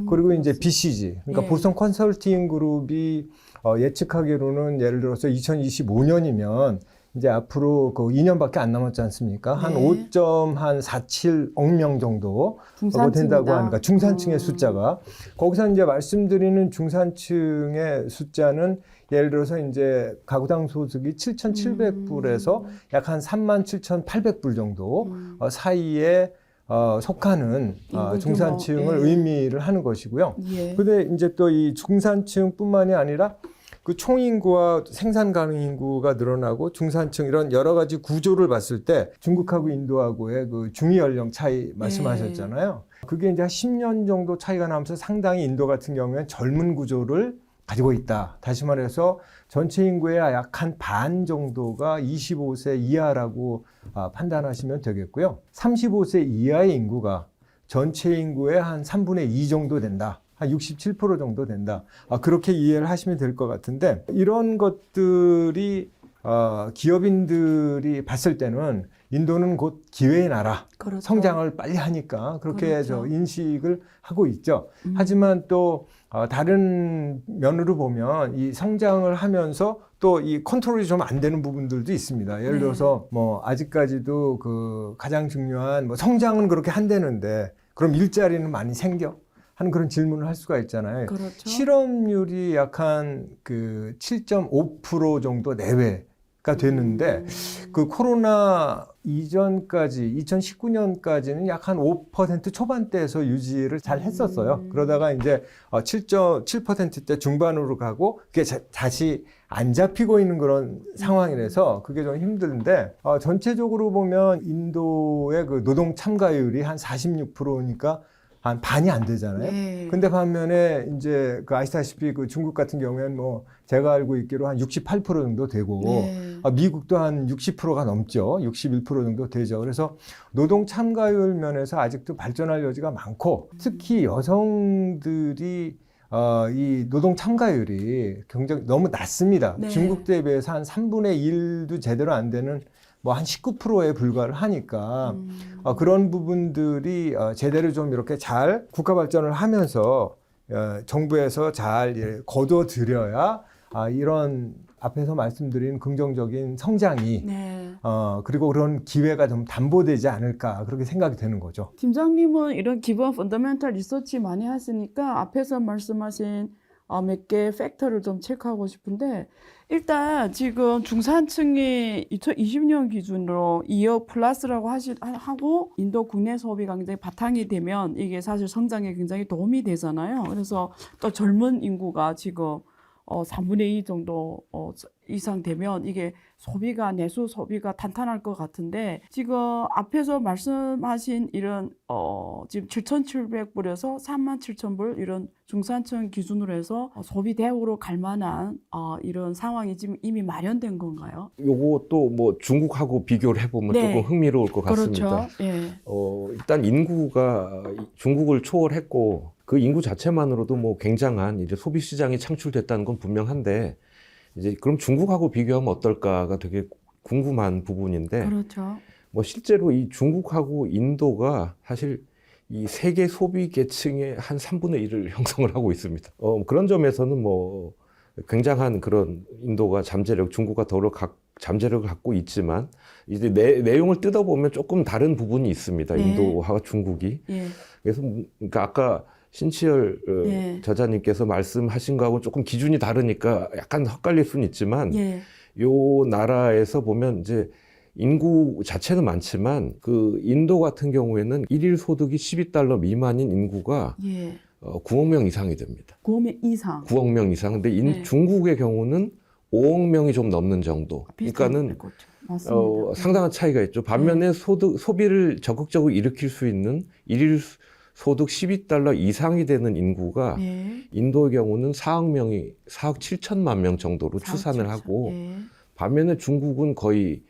그리고 이제 BCG, 그러니까 예. 보성 컨설팅 그룹이 예측하기로는 예를 들어서 2025년이면 이제 앞으로 그 2년밖에 안 남았지 않습니까? 한 네. 5.47억 명 정도 중산층이다. 된다고 하니까 중산층의 숫자가 거기서 이제 말씀드리는 중산층의 숫자는 예를 들어서 이제 가구당 소득이 7,700불에서 약 한 37,800불 정도 사이에 속하는 인구 중산층을 규모. 예. 의미를 하는 것이고요. 예. 근데 이제 또 이 중산층뿐만이 아니라 그 총인구와 생산 가능 인구가 늘어나고 중산층 이런 여러 가지 구조를 봤을 때 중국하고 인도하고의 그 중위 연령 차이 말씀하셨잖아요. 그게 이제 한 10년 정도 차이가 나면서 상당히 인도 같은 경우에는 젊은 구조를 가지고 있다. 다시 말해서 전체 인구의 약 한 반 정도가 25세 이하라고 판단하시면 되겠고요. 35세 이하의 인구가 전체 인구의 한 3분의 2 정도 된다. 한 67% 정도 된다. 그렇게 이해를 하시면 될 것 같은데 이런 것들이 기업인들이 봤을 때는 인도는 곧 기회의 나라, 그렇죠. 성장을 빨리 하니까 그렇게 그렇죠. 인식을 하고 있죠. 하지만 또 다른 면으로 보면 이 성장을 하면서 또 이 컨트롤이 좀 안 되는 부분들도 있습니다. 예를 네. 들어서 뭐 아직까지도 그 가장 중요한 뭐 성장은 그렇게 한다는데 그럼 일자리는 많이 생겨? 하는 그런 질문을 할 수가 있잖아요. 그렇죠. 실업률이 약한 그 7.5% 정도 내외가 됐는데 그 코로나 이전까지 2019년까지는 약 한 5% 초반대에서 유지를 잘 했었어요. 그러다가 이제 7.7%대 중반으로 가고 그게 다시 안 잡히고 있는 그런 상황이라서 그게 좀 힘든데 전체적으로 보면 인도의 그 노동 참가율이 한 46%니까 한 반이 안 되잖아요. 네. 근데 반면에 이제 그 아시다시피 그 중국 같은 경우에는 뭐 제가 알고 있기로 한 68% 정도 되고 네. 미국도 한 60%가 넘죠. 61% 정도 되죠. 그래서 노동 참가율 면에서 아직도 발전할 여지가 많고 특히 여성들이 이 노동 참가율이 굉장히 너무 낮습니다. 네. 중국 대비해서 한 3분의 1도 제대로 안 되는 뭐 한 19%에 불과를 하니까 그런 부분들이 제대로 좀 이렇게 잘 국가 발전을 하면서 정부에서 잘 거둬들여야 이런 앞에서 말씀드린 긍정적인 성장이 네. 그리고 그런 기회가 좀 담보되지 않을까 그렇게 생각이 되는 거죠. 팀장님은 이런 기본 펀더멘탈 리서치 많이 하시니까 앞에서 말씀하신 몇 개 팩터를 좀 체크하고 싶은데 일단 지금 중산층이 2020년 기준으로 2억 플러스라고 하고 인도 국내 소비가 굉장히 바탕이 되면 이게 사실 성장에 굉장히 도움이 되잖아요. 그래서 또 젊은 인구가 지금 3분의 2 정도 이상 되면 이게 소비가 내수 소비가 탄탄할 것 같은데 지금 앞에서 말씀하신 이런 지금 7,700불에서 37,000불 이런 중산층 기준으로 해서 소비 대우로 갈 만한 이런 상황이 지금 이미 마련된 건가요? 요것도 뭐 중국하고 비교를 해보면 네. 조금 흥미로울 것 같습니다. 그렇죠. 예. 일단 인구가 중국을 초월했고 그 인구 자체만으로도 뭐 굉장한 이제 소비 시장이 창출됐다는 건 분명한데 이제 그럼 중국하고 비교하면 어떨까가 되게 궁금한 부분인데 그렇죠. 뭐 실제로 이 중국하고 인도가 사실 이 세계 소비 계층의 한 3분의 1을 형성을 하고 있습니다. 그런 점에서는 뭐 굉장한 그런 인도가 잠재력, 중국과 더불어 잠재력을 갖고 있지만 이제 내용을 뜯어보면 조금 다른 부분이 있습니다. 네. 인도와 중국이. 예. 그래서 그러니까 아까 신치열 네. 저자님께서 말씀하신 거하고 조금 기준이 다르니까 약간 헛갈릴 수는 있지만 예. 요 나라에서 보면 이제 인구 자체는 많지만 그 인도 같은 경우에는 일일 소득이 $12 미만인 인구가 예. 9억 명 이상이 됩니다. 9명 이상. 9억 명 이상. 근데 네. 중국의 경우는 5억 명이 좀 넘는 정도. 그러니까는 맞습니다. 상당한 차이가 있죠. 반면에 소비를 적극적으로 일으킬 수 있는 일일 소득 $12 이상이 되는 인구가 예. 인도의 경우는 4억 7천만 명 정도로 4억 추산을 7천. 하고 예. 반면에 중국은 거의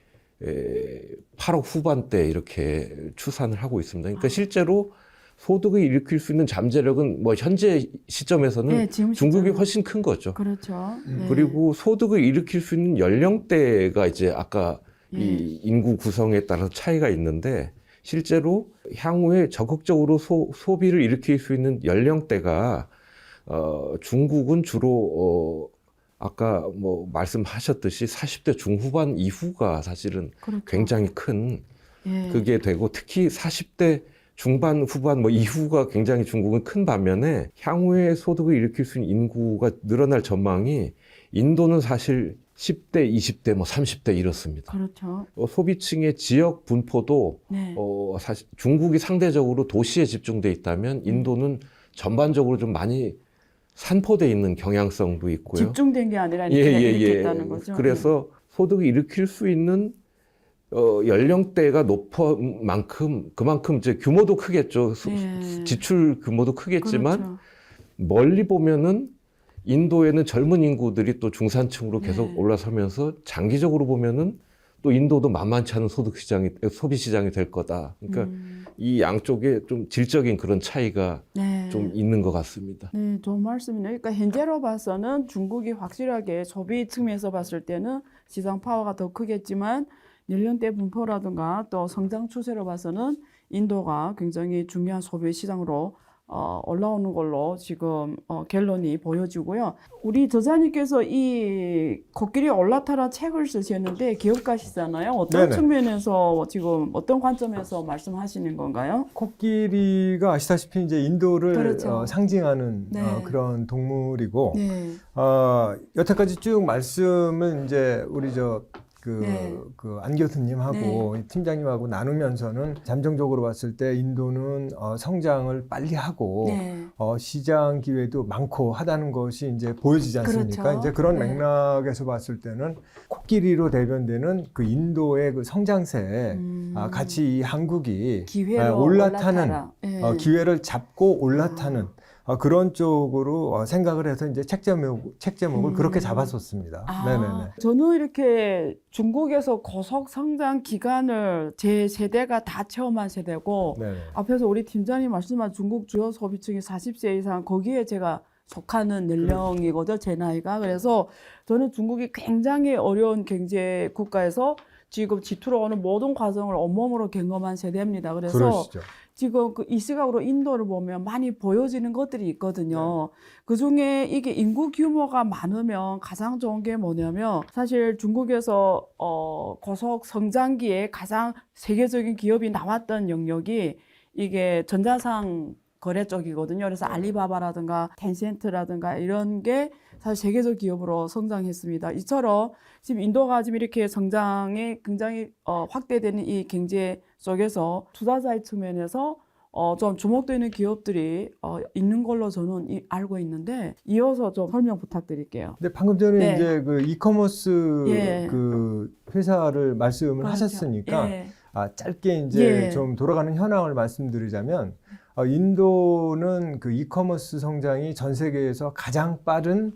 8억 후반대 이렇게 추산을 하고 있습니다. 그러니까 실제로 소득을 일으킬 수 있는 잠재력은 뭐 현재 시점에서는 예, 지금 중국이 시점은. 훨씬 큰 거죠. 그렇죠. 예. 그리고 소득을 일으킬 수 있는 연령대가 이제 아까 예. 이 인구 구성에 따라서 차이가 있는데 실제로 향후에 적극적으로 소비를 일으킬 수 있는 연령대가 중국은 주로 아까 뭐 말씀하셨듯이 40대 중후반 이후가 사실은 그렇죠. 굉장히 큰 예. 그게 되고 특히 40대 중반 후반 뭐 이후가 굉장히 중국은 큰 반면에 향후에 소득을 일으킬 수 있는 인구가 늘어날 전망이 인도는 사실 10대, 20대, 뭐 30대 이렇습니다. 그렇죠. 소비층의 지역 분포도 네. 사실 중국이 상대적으로 도시에 집중돼 있다면 인도는 전반적으로 좀 많이 산포돼 있는 경향성도 있고요. 집중된 게 아니라 이렇게 있다는 거죠. 그래서 소득을 일으킬 수 있는 연령대가 높은 만큼 그만큼 이제 규모도 크겠죠. 네. 지출 규모도 크겠지만 그렇죠. 멀리 보면은 인도에는 젊은 인구들이 또 중산층으로 계속 네. 올라서면서 장기적으로 보면은 또 인도도 만만치 않은 소비 시장이 될 거다. 그러니까 이 양쪽에 좀 질적인 그런 차이가 네. 좀 있는 것 같습니다. 네, 좋은 말씀이네요. 그러니까 현재로 봐서는 중국이 확실하게 소비 측면에서 봤을 때는 시장 파워가 더 크겠지만 연령대 분포라든가 또 성장 추세로 봐서는 인도가 굉장히 중요한 소비 시장으로 올라오는 걸로 지금 결론이 보여지고요. 우리 저자님께서 이 코끼리 올라타라 책을 쓰셨는데 기업가시잖아요. 어떤 네네. 측면에서 지금 어떤 관점에서 말씀하시는 건가요? 코끼리가 아시다시피 이제 인도를 그렇죠. 상징하는 네. 그런 동물이고 네. 여태까지 쭉 말씀을 이제 우리 네. 안 교수님하고 팀장님하고 나누면서는 잠정적으로 봤을 때 인도는 성장을 빨리 하고 네. 시장 기회도 많고 하다는 것이 이제 보여지지 않습니까? 그렇죠. 이제 그런 네. 맥락에서 봤을 때는 코끼리로 대변되는 그 인도의 그 성장세에 같이 이 한국이 기회로 올라타는 올라타라. 예. 기회를 잡고 올라타는 그런 쪽으로 생각을 해서 이제 책 제목을 그렇게 잡았었습니다. 네네네. 저는 이렇게 중국에서 고속 성장 기간을 제 세대가 다 체험한 세대고 네네. 앞에서 우리 팀장님 말씀한 중국 주요 소비층이 40세 이상 거기에 제가 속하는 연령이거든요. 제 나이가. 그래서 저는 중국이 굉장히 어려운 경제 국가에서 지금 지투로 오는 모든 과정을 온몸으로 경험한 세대입니다. 그래서 그러시죠. 지금 이 시각으로 인도를 보면 많이 보여지는 것들이 있거든요. 그 중에 이게 인구 규모가 많으면 가장 좋은 게 뭐냐면 사실 중국에서 고속 성장기에 가장 세계적인 기업이 나왔던 영역이 이게 전자상 거래 쪽이거든요. 그래서 알리바바라든가 텐센트라든가 이런 게 사실 세계적 기업으로 성장했습니다. 이처럼 지금 인도가 지금 이렇게 성장이 굉장히 확대되는 이 경제 속에서 투자자의 측면에서 좀 주목되는 기업들이 있는 걸로 저는 알고 있는데 이어서 좀 설명 부탁드릴게요. 근데 방금 전에 네. 이제 그 이커머스 예. 그 회사를 말씀을 그렇죠. 하셨으니까 예. 짧게 이제 예. 좀 돌아가는 현황을 말씀드리자면 인도는 그 이커머스 성장이 전 세계에서 가장 빠른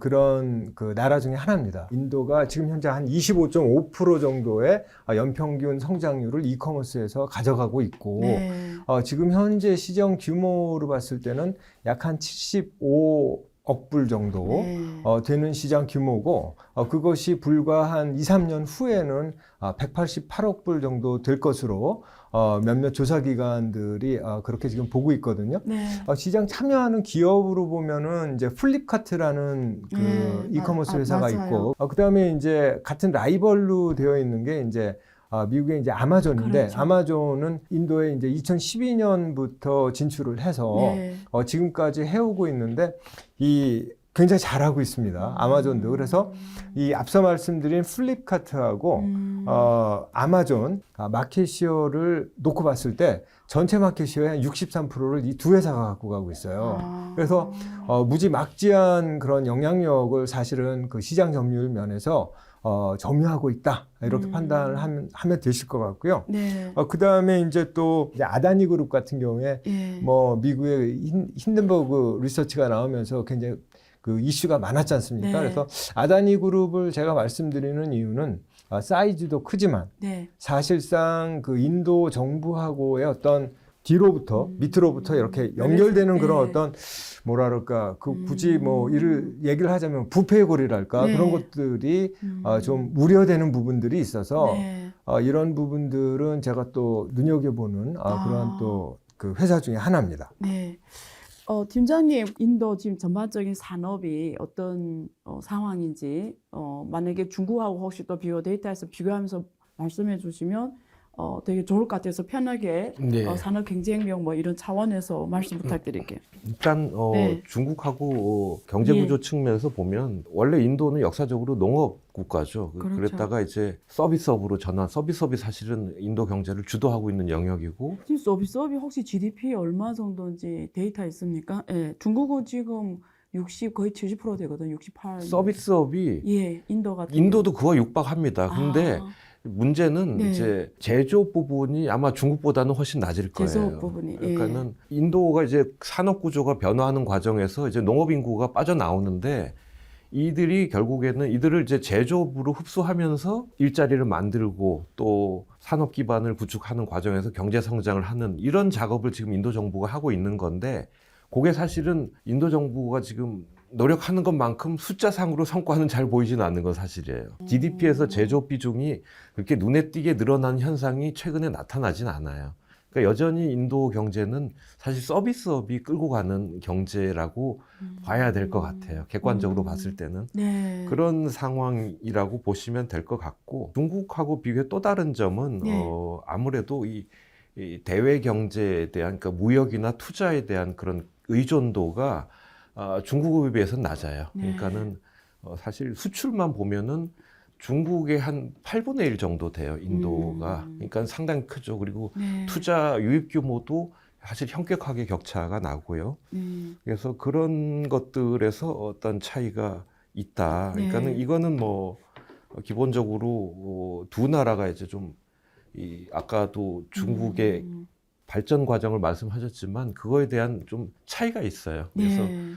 그런 그 나라 중에 하나입니다. 인도가 지금 현재 한 25.5% 정도의 연평균 성장률을 이커머스에서 가져가고 있고 네. 지금 현재 시장 규모로 봤을 때는 약 한 75억 불 정도 네. 되는 시장 규모고 그것이 불과 한 2, 3년 후에는 188억 불 정도 될 것으로 몇몇 조사기관들이 그렇게 지금 보고 있거든요. 네. 시장 참여하는 기업으로 보면은 이제 플립카트라는 그 이커머스 회사가 맞아요. 있고, 그 다음에 이제 같은 라이벌로 되어 있는 게 이제 미국의 이제 아마존인데 그렇죠. 아마존은 인도에 이제 2012년부터 진출을 해서 네. 지금까지 해오고 있는데 이 굉장히 잘하고 있습니다. 아마존도. 그래서 이 앞서 말씀드린 플립카트하고 아마존 마켓시어를 놓고 봤을 때 전체 마켓시어의 한 63%를 이 두 회사가 갖고 가고 있어요. 그래서 무지막지한 그런 영향력을 사실은 그 시장 점유율 면에서 점유하고 있다 이렇게 판단을 하면 되실 것 같고요. 네. 그 다음에 이제 또 이제 아다니 그룹 같은 경우에 예. 뭐 미국의 힌든버그 리서치가 나오면서 굉장히 그 이슈가 많았지 않습니까? 네. 그래서 아다니 그룹을 제가 말씀드리는 이유는 사이즈도 크지만 네. 사실상 그 인도 정부하고의 어떤 뒤로부터 밑으로부터 이렇게 연결되는 그런 네. 어떤 뭐라 그럴까 그 굳이 뭐 이를 얘기를 하자면 부패의 고리랄까 네. 그런 것들이 좀 우려되는 부분들이 있어서 네. 이런 부분들은 제가 또 눈여겨보는 그런 또 그 회사 중에 하나입니다. 네. 팀장님, 인도 지금 전반적인 산업이 어떤 상황인지, 만약에 중국하고 혹시 또 비교 데이터에서 비교하면서 말씀해 주시면 되게 좋을 것 같아서 편하게 네. 산업 경쟁력 뭐 이런 차원에서 말씀 부탁드릴게요. 일단 네. 중국하고 경제구조 예. 측면에서 보면 원래 인도는 역사적으로 농업 국가죠. 그렇죠. 그랬다가 이제 서비스업으로 전환. 서비스업이 사실은 인도 경제를 주도하고 있는 영역이고 지금 서비스업이 혹시 GDP 얼마 정도인지 데이터 있습니까? 예, 중국은 지금 60 거의 70% 되거든. 68. 서비스업이 예, 인도 같은 인도도 그와 육박합니다. 근데 아, 문제는 네. 이제 제조업 부분이 아마 중국보다는 훨씬 낮을 거예요. 제조업 부분이, 예. 그러니까는 인도가 이제 산업 구조가 변화하는 과정에서 이제 농업 인구가 빠져나오는데 이들이 결국에는 이들을 이제 제조업으로 흡수하면서 일자리를 만들고 또 산업 기반을 구축하는 과정에서 경제 성장을 하는 이런 작업을 지금 인도 정부가 하고 있는 건데 그게 사실은 인도 정부가 지금 노력하는 것만큼 숫자상으로 성과는 잘 보이지는 않는 건 사실이에요. GDP에서 제조업 비중이 그렇게 눈에 띄게 늘어나는 현상이 최근에 나타나진 않아요. 그러니까 여전히 인도 경제는 사실 서비스업이 끌고 가는 경제라고 봐야 될 것 같아요. 객관적으로 봤을 때는. 네. 그런 상황이라고 보시면 될 것 같고 중국하고 비교해 또 다른 점은 네. 아무래도 이 대외 경제에 대한 그러니까 무역이나 투자에 대한 그런 의존도가 중국에 비해서는 낮아요. 네. 그러니까는 사실 수출만 보면은 중국의 한 8분의 1 정도 돼요, 인도가. 그러니까 상당히 크죠. 그리고 네. 투자 유입 규모도 사실 현격하게 격차가 나고요. 그래서 그런 것들에서 어떤 차이가 있다. 그러니까는 네. 이거는 뭐 기본적으로 두 나라가 이제 좀 아까도 중국의 발전 과정을 말씀하셨지만 그거에 대한 좀 차이가 있어요. 그래서 네.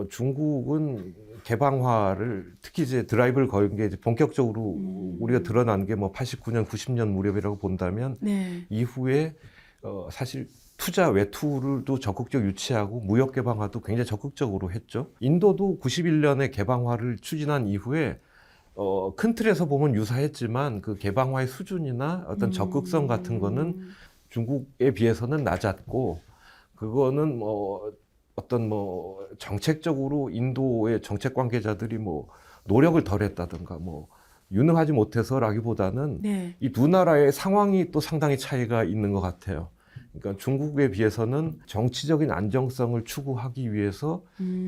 중국은 개방화를 특히 이제 드라이브를 건 게 본격적으로 우리가 드러난 게 뭐 89년, 90년 무렵이라고 본다면 네. 이후에 사실 투자 외투를도 적극적으로 유치하고 무역 개방화도 굉장히 적극적으로 했죠. 인도도 91년에 개방화를 추진한 이후에 큰 틀에서 보면 유사했지만 그 개방화의 수준이나 어떤 적극성 같은 거는 중국에 비해서는 낮았고 그거는 뭐 어떤 뭐 정책적으로 인도의 정책 관계자들이 뭐 노력을 덜 했다든가 뭐 유능하지 못해서라기보다는 네. 이 두 나라의 상황이 또 상당히 차이가 있는 것 같아요. 그러니까 중국에 비해서는 정치적인 안정성을 추구하기 위해서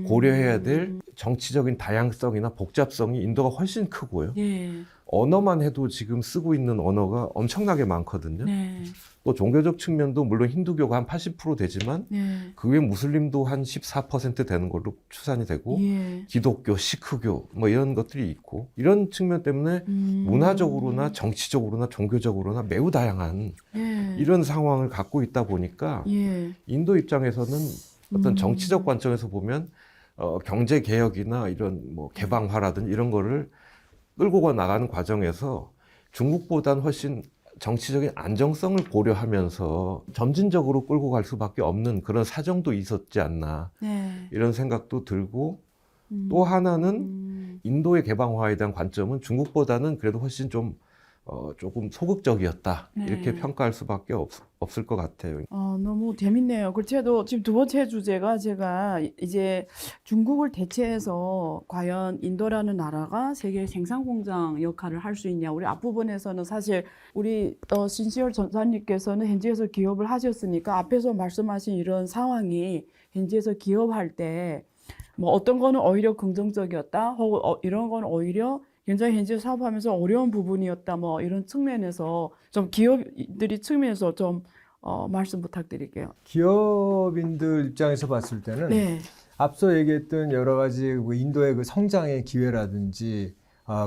고려해야 될 정치적인 다양성이나 복잡성이 인도가 훨씬 크고요. 네. 언어만 해도 지금 쓰고 있는 언어가 엄청나게 많거든요. 네. 또 종교적 측면도 물론 힌두교가 한 80% 되지만 네. 그 외 무슬림도 한 14% 되는 걸로 추산이 되고 예. 기독교, 시크교 뭐 이런 것들이 있고 이런 측면 때문에 문화적으로나 정치적으로나 종교적으로나 매우 다양한 예. 이런 상황을 갖고 있다 보니까 예. 인도 입장에서는 어떤 정치적 관점에서 보면 경제 개혁이나 이런 뭐 개방화라든지 이런 거를 끌고 나가는 과정에서 중국보다는 훨씬 정치적인 안정성을 고려하면서 점진적으로 끌고 갈 수밖에 없는 그런 사정도 있었지 않나 네. 이런 생각도 들고 또 하나는 인도의 개방화에 대한 관점은 중국보다는 그래도 훨씬 좀 조금 소극적이었다 네. 이렇게 평가할 수밖에 없을 것 같아요. 너무 재밌네요. 그렇죠. 지금 두 번째 주제가 제가 이제 중국을 대체해서 과연 인도라는 나라가 세계 생산 공장 역할을 할 수 있냐. 우리 앞부분에서는 사실 우리 신시열 전사님께서는 현지에서 기업을 하셨으니까 앞에서 말씀하신 이런 상황이 현지에서 기업할 때 뭐 어떤 거는 오히려 긍정적이었다. 혹은 이런 거는 오히려 굉장히 현지 사업하면서 어려운 부분이었다. 뭐 이런 측면에서 좀 기업들이 측면에서 좀 말씀 부탁드릴게요. 기업인들 입장에서 봤을 때는 네. 앞서 얘기했던 여러 가지 그 인도의 그 성장의 기회라든지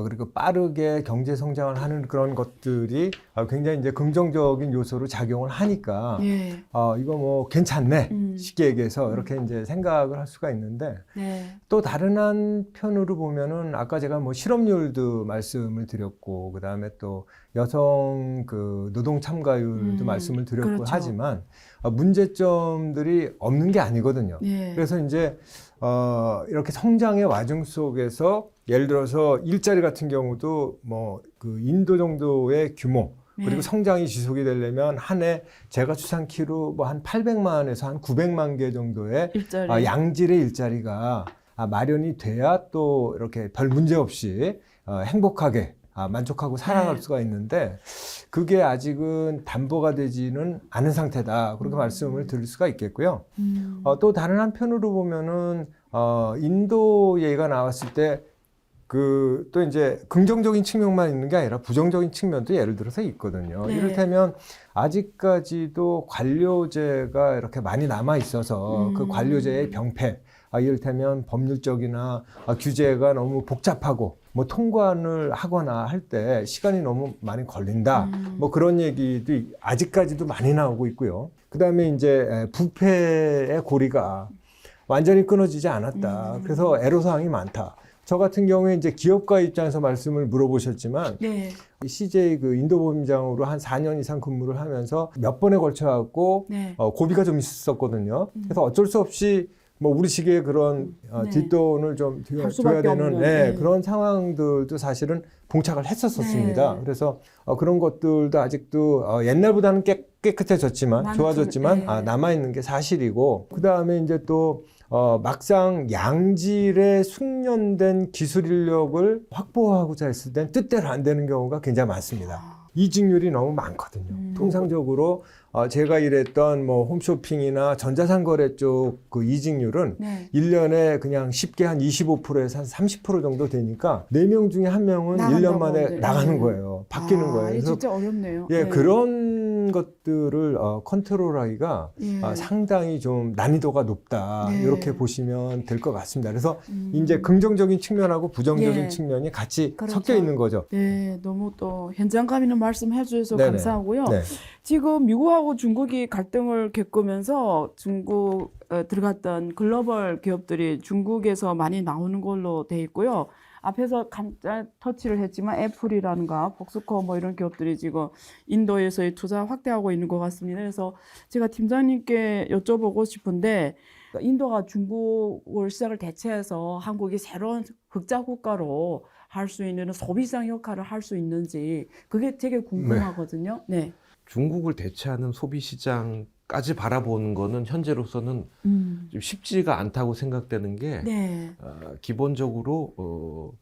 그리고 빠르게 경제 성장을 하는 그런 것들이 굉장히 이제 긍정적인 요소로 작용을 하니까 예. 이거 뭐 괜찮네 쉽게 얘기해서 음. 이렇게 이제 생각을 할 수가 있는데 네. 또 다른 한편으로 보면은 아까 제가 뭐 실업률도 말씀을 드렸고 그다음에 또 여성 그 노동 참가율도 말씀을 드렸고 그렇죠. 하지만 문제점들이 없는 게 아니거든요. 예. 그래서 이제 이렇게 성장의 와중 속에서 예를 들어서 일자리 같은 경우도 뭐 그 인도 정도의 규모 그리고 네. 성장이 지속이 되려면 한 해 제가 추산키로 뭐 한 800만에서 한 900만 개 정도의 일자리. 양질의 일자리가 마련이 돼야 또 이렇게 별 문제 없이 행복하게 만족하고 살아갈 네. 수가 있는데 그게 아직은 담보가 되지는 않은 상태다. 그렇게 말씀을 드릴 수가 있겠고요. 또 다른 한편으로 보면은 인도 얘기가 나왔을 때 그 또 이제 긍정적인 측면만 있는 게 아니라 부정적인 측면도 예를 들어서 있거든요. 네. 이를테면 아직까지도 관료제가 이렇게 많이 남아 있어서 그 관료제의 병폐, 이를테면 법률적이나 규제가 너무 복잡하고 뭐 통관을 하거나 할 때 시간이 너무 많이 걸린다. 뭐 그런 얘기도 아직까지도 많이 나오고 있고요. 그다음에 이제 부패의 고리가 완전히 끊어지지 않았다. 그래서 애로사항이 많다. 저 같은 경우에 이제 기업가 입장에서 말씀을 물어보셨지만 네. CJ 그 인도보험장으로 한 4년 이상 근무를 하면서 몇 번에 걸쳐 갖고 네. 고비가 좀 있었거든요. 그래서 어쩔 수 없이 뭐 우리 시기에 그런 네. 뒷돈을 좀 할 줘야 수밖에 되는 없는, 네, 네. 그런 상황들도 사실은 봉착을 했었습니다. 네. 그래서 그런 것들도 아직도 옛날보다는 깨끗해졌지만 많은 좋아졌지만 네. 남아 있는 게 사실이고 그 다음에 이제 또 막상 양질의 숙련된 기술 인력을 확보하고자 했을 땐 뜻대로 안 되는 경우가 굉장히 많습니다. 이직률이 너무 많거든요. 통상적으로 제가 일했던 뭐 홈쇼핑이나 전자상거래 쪽 그 이직률은 네. 1년에 그냥 쉽게 한 25%에서 한 30% 정도 되니까 4명 중에 1명은 나간다고 1년 만에 하는데. 나가는 거예요. 바뀌는 거예요. 이게 그래서 진짜 어렵네요. 예, 네. 그런 것들을 컨트롤하기가 예. 상당히 좀 난이도가 높다. 네. 이렇게 보시면 될 것 같습니다. 그래서 이제 긍정적인 측면하고 부정적인 예. 측면이 같이 그렇죠. 섞여 있는 거죠. 네, 너무 또 현장감 있는 말씀 해주셔서 네네. 감사하고요. 네. 지금 미국하고 중국이 갈등을 겪으면서 중국 들어갔던 글로벌 기업들이 중국에서 많이 나오는 걸로 돼 있고요. 앞에서 간단 터치를 했지만 애플이라든가 폭스콘 뭐 이런 기업들이 지금 인도에서의 투자 확대하고 있는 것 같습니다. 그래서 제가 팀장님께 여쭤보고 싶은데 인도가 중국을 시장을 대체해서 한국이 새로운 흑자 국가로 할 수 있는 소비시장 역할을 할 수 있는지 그게 되게 궁금하거든요. 네. 중국을 대체하는 소비 시장까지 바라보는 거는 현재로서는 좀 쉽지가 않다고 생각되는 게 네. 기본적으로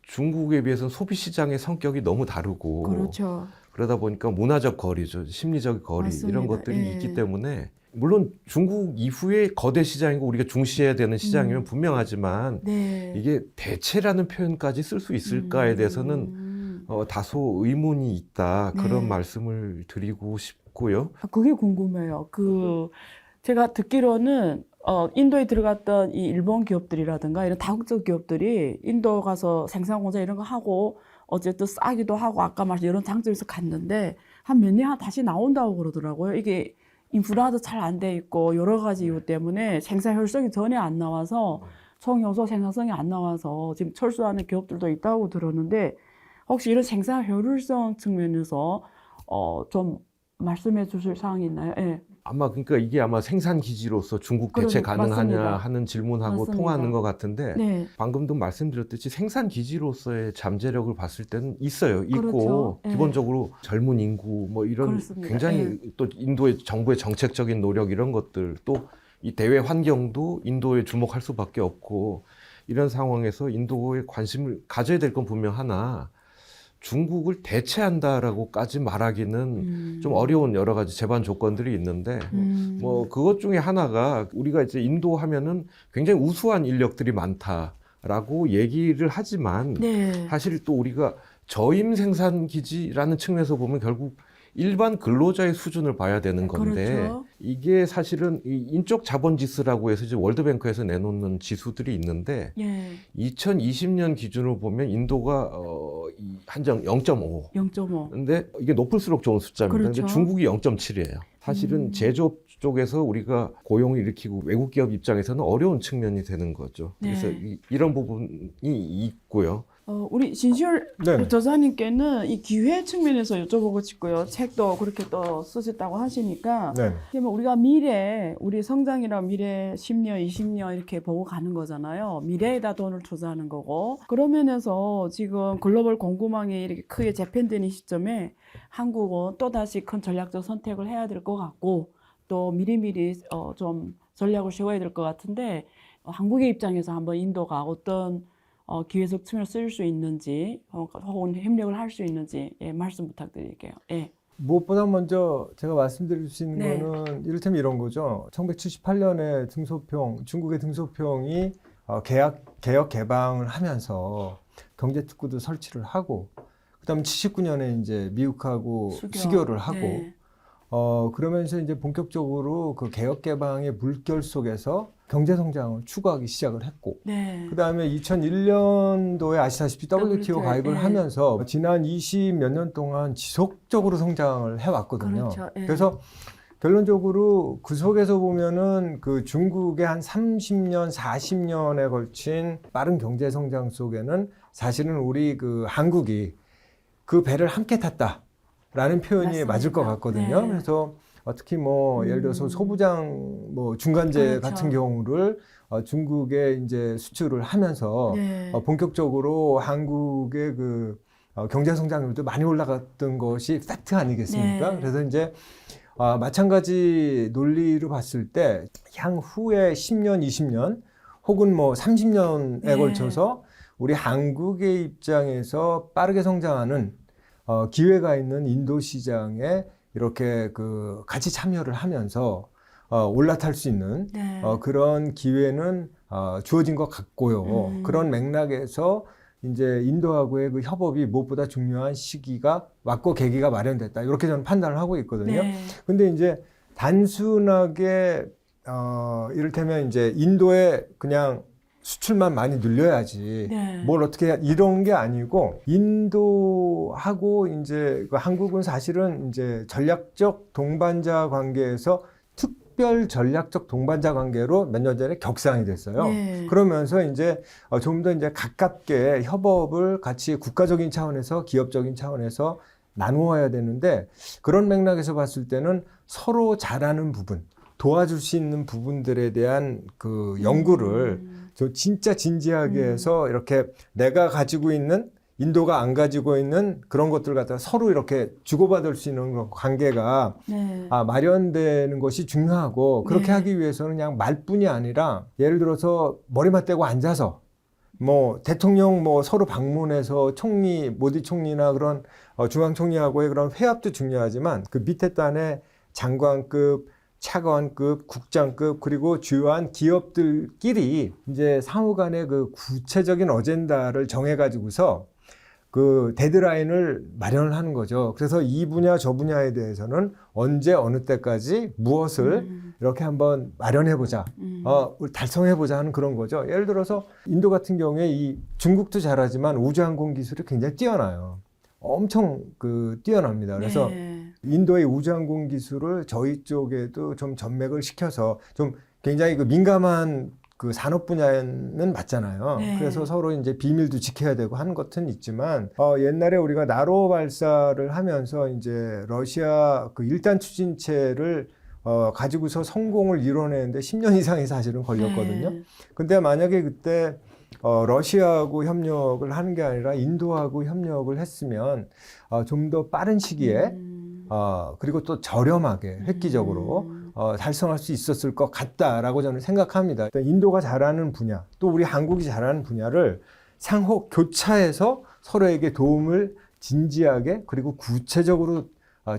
중국에 비해서는 소비 시장의 성격이 너무 다르고 그렇죠. 그러다 보니까 문화적 거리죠, 심리적 거리 맞습니다. 이런 것들이 예. 있기 때문에 물론 중국 이후에 거대 시장이고 우리가 중시해야 되는 시장이면 분명하지만 네. 이게 대체라는 표현까지 쓸 수 있을까에 대해서는 다소 의문이 있다 그런 네. 말씀을 드리고 싶고요. 그게 궁금해요. 제가 듣기로는 인도에 들어갔던 이 일본 기업들이라든가 이런 다국적 기업들이 인도 가서 생산 공장 이런 거 하고 어쨌든 싸기도 하고 아까 말씀 이런 장점에서 갔는데 한 몇 년 다시 나온다고 그러더라고요. 이게 인프라도 잘 안 돼 있고 여러 가지 이유 때문에 생산 효율성이 전혀 안 나와서 총요소 생산성이 안 나와서 지금 철수하는 기업들도 있다고 들었는데 혹시 이런 생산 효율성 측면에서 좀 말씀해 주실 사항이 있나요? 예. 아마 그러니까 이게 아마 생산 기지로서 중국 대체 가능하냐 맞습니다. 하는 질문하고 맞습니다. 통하는 것 같은데 네. 방금도 말씀드렸듯이 생산 기지로서의 잠재력을 봤을 때는 있어요. 있고 그렇죠. 예. 기본적으로 젊은 인구 뭐 이런 그렇습니다. 굉장히 또 인도의 정부의 정책적인 노력 이런 것들 또 이 대외 환경도 인도에 주목할 수밖에 없고 이런 상황에서 인도에 관심을 가져야 될 건 분명 하나 중국을 대체한다라고까지 말하기는 좀 어려운 여러 가지 제반 조건들이 있는데 뭐 그것 중에 하나가 우리가 이제 인도 하면은 굉장히 우수한 인력들이 많다라고 얘기를 하지만 네. 사실 또 우리가 저임 생산 기지라는 측면에서 보면 결국 일반 근로자의 수준을 봐야 되는 건데 그렇죠. 이게 사실은 이 인적 자본 지수라고 해서 이제 월드뱅크에서 내놓는 지수들이 있는데 예. 2020년 기준으로 보면 인도가 이 한정 0.5. 0.5. 근데 이게 높을수록 좋은 숫자입니다. 그렇죠. 근데 중국이 0.7이에요. 사실은 제조업 쪽에서 우리가 고용을 일으키고 외국 기업 입장에서는 어려운 측면이 되는 거죠. 그래서 네. 이런 부분이 있고요. 우리 진실 네. 저자님께는 이 기회 측면에서 여쭤보고 싶고요. 책도 그렇게 또 쓰셨다고 하시니까 네. 그러면 우리가 미래, 우리 성장이랑 미래 10년, 20년 이렇게 보고 가는 거잖아요. 미래에다 돈을 투자하는 거고. 그런 면에서 지금 글로벌 공급망이 이렇게 크게 재편되는 시점에 한국은 또다시 큰 전략적 선택을 해야 될 것 같고 또 미리미리 좀 전략을 세워야 될 것 같은데 한국의 입장에서 한번 인도가 어떤 기회적 측면을 쓸 수 있는지 혹은 협력을 할 수 있는지 말씀 부탁드릴게요. 예. 무엇보다 먼저 제가 말씀드릴 수 있는 네. 거는 이를테면 이런 거죠. 1978년에 중국의 등소평이 개혁 개방을 하면서 경제특구도 설치를 하고, 그다음에 79년에 이제 미국하고 수교를 하고, 네. 그러면서 이제 본격적으로 그 개혁 개방의 물결 속에서 경제 성장을 추구하기 시작을 했고, 네. 그 다음에 2001년도에 아시다시피 WTO 가입을 네. 하면서 지난 20 몇 년 동안 지속적으로 성장을 해왔거든요. 그렇죠. 예. 그래서 결론적으로 그 속에서 보면은 그 중국의 한 30년, 40년에 걸친 빠른 경제 성장 속에는 사실은 우리 그 한국이 그 배를 함께 탔다라는 표현이 맞습니다. 맞을 것 같거든요. 네. 그래서 특히 뭐 예를 들어서 소부장 뭐 중간재 그렇죠. 같은 경우를 중국에 이제 수출을 하면서 네. 본격적으로 한국의 그 경제 성장률도 많이 올라갔던 것이 팩트 아니겠습니까? 네. 그래서 이제 마찬가지 논리로 봤을 때 향후에 10년, 20년 혹은 뭐 30년에 네. 걸쳐서 우리 한국의 입장에서 빠르게 성장하는 기회가 있는 인도 시장에 이렇게 그 같이 참여를 하면서 올라탈 수 있는 네. 그런 기회는 주어진 것 같고요. 그런 맥락에서 이제 인도하고의 그 협업이 무엇보다 중요한 시기가 왔고 계기가 마련됐다. 이렇게 저는 판단을 하고 있거든요. 네. 근데 이제 단순하게 이를테면 이제 인도에 그냥 수출만 많이 늘려야지 네. 뭘 어떻게 이런 게 아니고 인도하고 이제 그 한국은 사실은 이제 전략적 동반자 관계에서 특별 전략적 동반자 관계로 몇 년 전에 격상이 됐어요. 네. 그러면서 이제 좀 더 이제 가깝게 협업을 같이 국가적인 차원에서 기업적인 차원에서 나누어야 되는데 그런 맥락에서 봤을 때는 서로 잘하는 부분, 도와줄 수 있는 부분들에 대한 그 연구를 저 진짜 진지하게 해서 이렇게 내가 가지고 있는 인도가 안 가지고 있는 그런 것들 갖다가 서로 이렇게 주고받을 수 있는 관계가 네. 마련되는 것이 중요하고 그렇게 네. 하기 위해서는 그냥 말뿐이 아니라 예를 들어서 머리만 떼고 앉아서 뭐 대통령 뭐 서로 방문해서 총리 모디 총리나 그런 중앙총리하고의 그런 회합도 중요하지만 그 밑에 단에 장관급 차관급, 국장급 그리고 주요한 기업들끼리 이제 상호 간의 그 구체적인 어젠다를 정해가지고서 그 데드라인을 마련을 하는 거죠. 그래서 이 분야 저 분야에 대해서는 언제 어느 때까지 무엇을 이렇게 한번 마련해보자, 달성해보자 하는 그런 거죠. 예를 들어서 인도 같은 경우에 이 중국도 잘하지만 우주항공 기술이 굉장히 뛰어나요. 엄청 뛰어납니다. 그래서 네. 인도의 우주항공 기술을 저희 쪽에도 좀 전맥을 시켜서 좀 굉장히 그 민감한 그 산업 분야는 맞잖아요. 네. 그래서 서로 이제 비밀도 지켜야 되고 하는 것은 있지만 옛날에 우리가 나로 발사를 하면서 이제 러시아 그 1단 추진체를 가지고서 성공을 이뤄내는데 10년 이상이 사실은 걸렸거든요. 네. 근데 만약에 그때 러시아하고 협력을 하는 게 아니라 인도하고 협력을 했으면 좀 더 빠른 시기에 그리고 또 저렴하게 획기적으로 달성할 수 있었을 것 같다라고 저는 생각합니다. 인도가 잘하는 분야, 또 우리 한국이 잘하는 분야를 상호 교차해서 서로에게 도움을 진지하게 그리고 구체적으로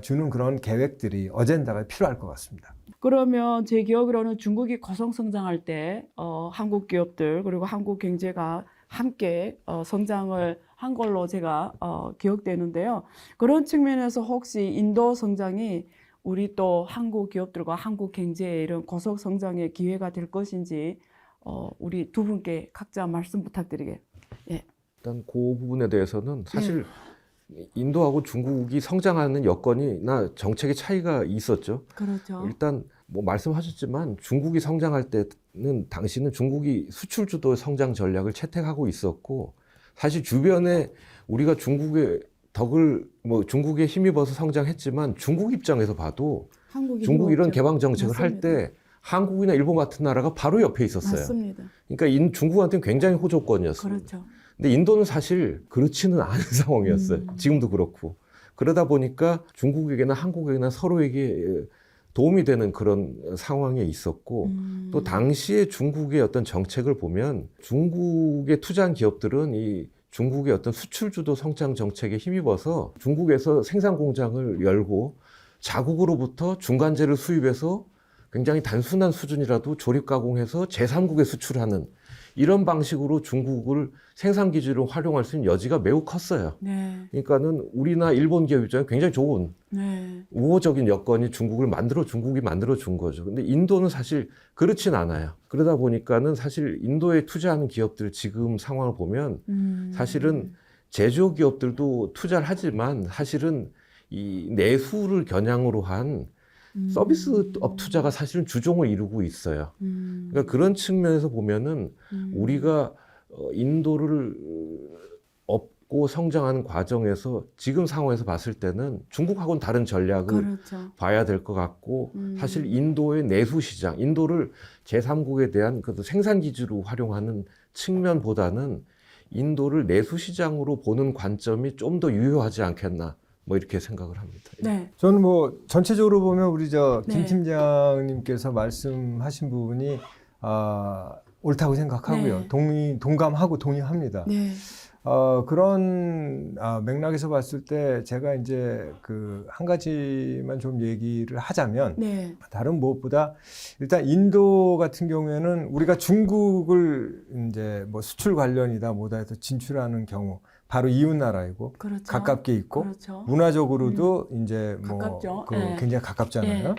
주는 그런 계획들이 어젠다가 필요할 것 같습니다. 그러면 제 기억으로는 중국이 고성성장할 때 한국 기업들 그리고 한국 경제가 함께 성장을 한 걸로 제가 기억되는데요. 그런 측면에서 혹시 인도 성장이 우리 또 한국 기업들과 한국 경제의 이런 고속성장의 기회가 될 것인지 우리 두 분께 각자 말씀 부탁드리게. 예. 일단 그 부분에 대해서는 사실 인도하고 중국이 성장하는 여건이나 정책의 차이가 있었죠. 그렇죠. 일단 뭐 말씀하셨지만 중국이 성장할 때는 당시는 중국이 수출 주도 성장 전략을 채택하고 있었고 사실 주변에 우리가 중국의 덕을 뭐 중국에 힘입어서 성장했지만 중국 입장에서 봐도 중국 이런 개방 정책을 할 때 한국이나 일본 같은 나라가 바로 옆에 있었어요. 맞습니다. 그러니까 중국한테는 굉장히 호조건이었습니다. 그렇죠. 근데 인도는 사실 그렇지는 않은 상황이었어요. 지금도 그렇고. 그러다 보니까 중국에게나 한국에게나 서로에게 도움이 되는 그런 상황에 있었고 또 당시에 중국의 어떤 정책을 보면 중국에 투자한 기업들은 이 중국의 어떤 수출 주도 성장 정책에 힘입어서 중국에서 생산 공장을 열고 자국으로부터 중간재를 수입해서 굉장히 단순한 수준이라도 조립 가공해서 제3국에 수출하는 이런 방식으로 중국을 생산 기지로 활용할 수 있는 여지가 매우 컸어요. 네. 그러니까는 우리나 일본 기업 입장에 굉장히 좋은 우호적인 여건이 중국이 만들어 준 거죠. 근데 인도는 사실 그렇진 않아요. 그러다 보니까는 사실 인도에 투자하는 기업들 지금 상황을 보면 사실은 제조업 기업들도 투자를 하지만 사실은 이 내수를 겨냥으로 한 서비스업 투자가 사실은 주종을 이루고 있어요. 그러니까 그런 측면에서 보면은 우리가 인도를 업고 성장하는 과정에서 지금 상황에서 봤을 때는 중국하고는 다른 전략을 그렇죠. 봐야 될 것 같고 사실 인도의 내수 시장, 인도를 제3국에 대한 그 생산 기지로 활용하는 측면보다는 인도를 내수 시장으로 보는 관점이 좀 더 유효하지 않겠나. 뭐 이렇게 생각을 합니다. 네. 저는 뭐 전체적으로 보면 우리 김 네. 팀장님께서 말씀하신 부분이 옳다고 생각하고요. 동감하고 동의합니다. 네. 그런 맥락에서 봤을 때 제가 이제 그 한 가지만 좀 얘기를 하자면 네. 다른 무엇보다 일단 인도 같은 경우에는 우리가 중국을 이제 뭐 수출 관련이다 뭐다 해서 진출하는 경우 바로 이웃 나라이고 그렇죠. 가깝게 있고 그렇죠. 문화적으로도 이제 뭐 가깝죠. 굉장히 가깝잖아요.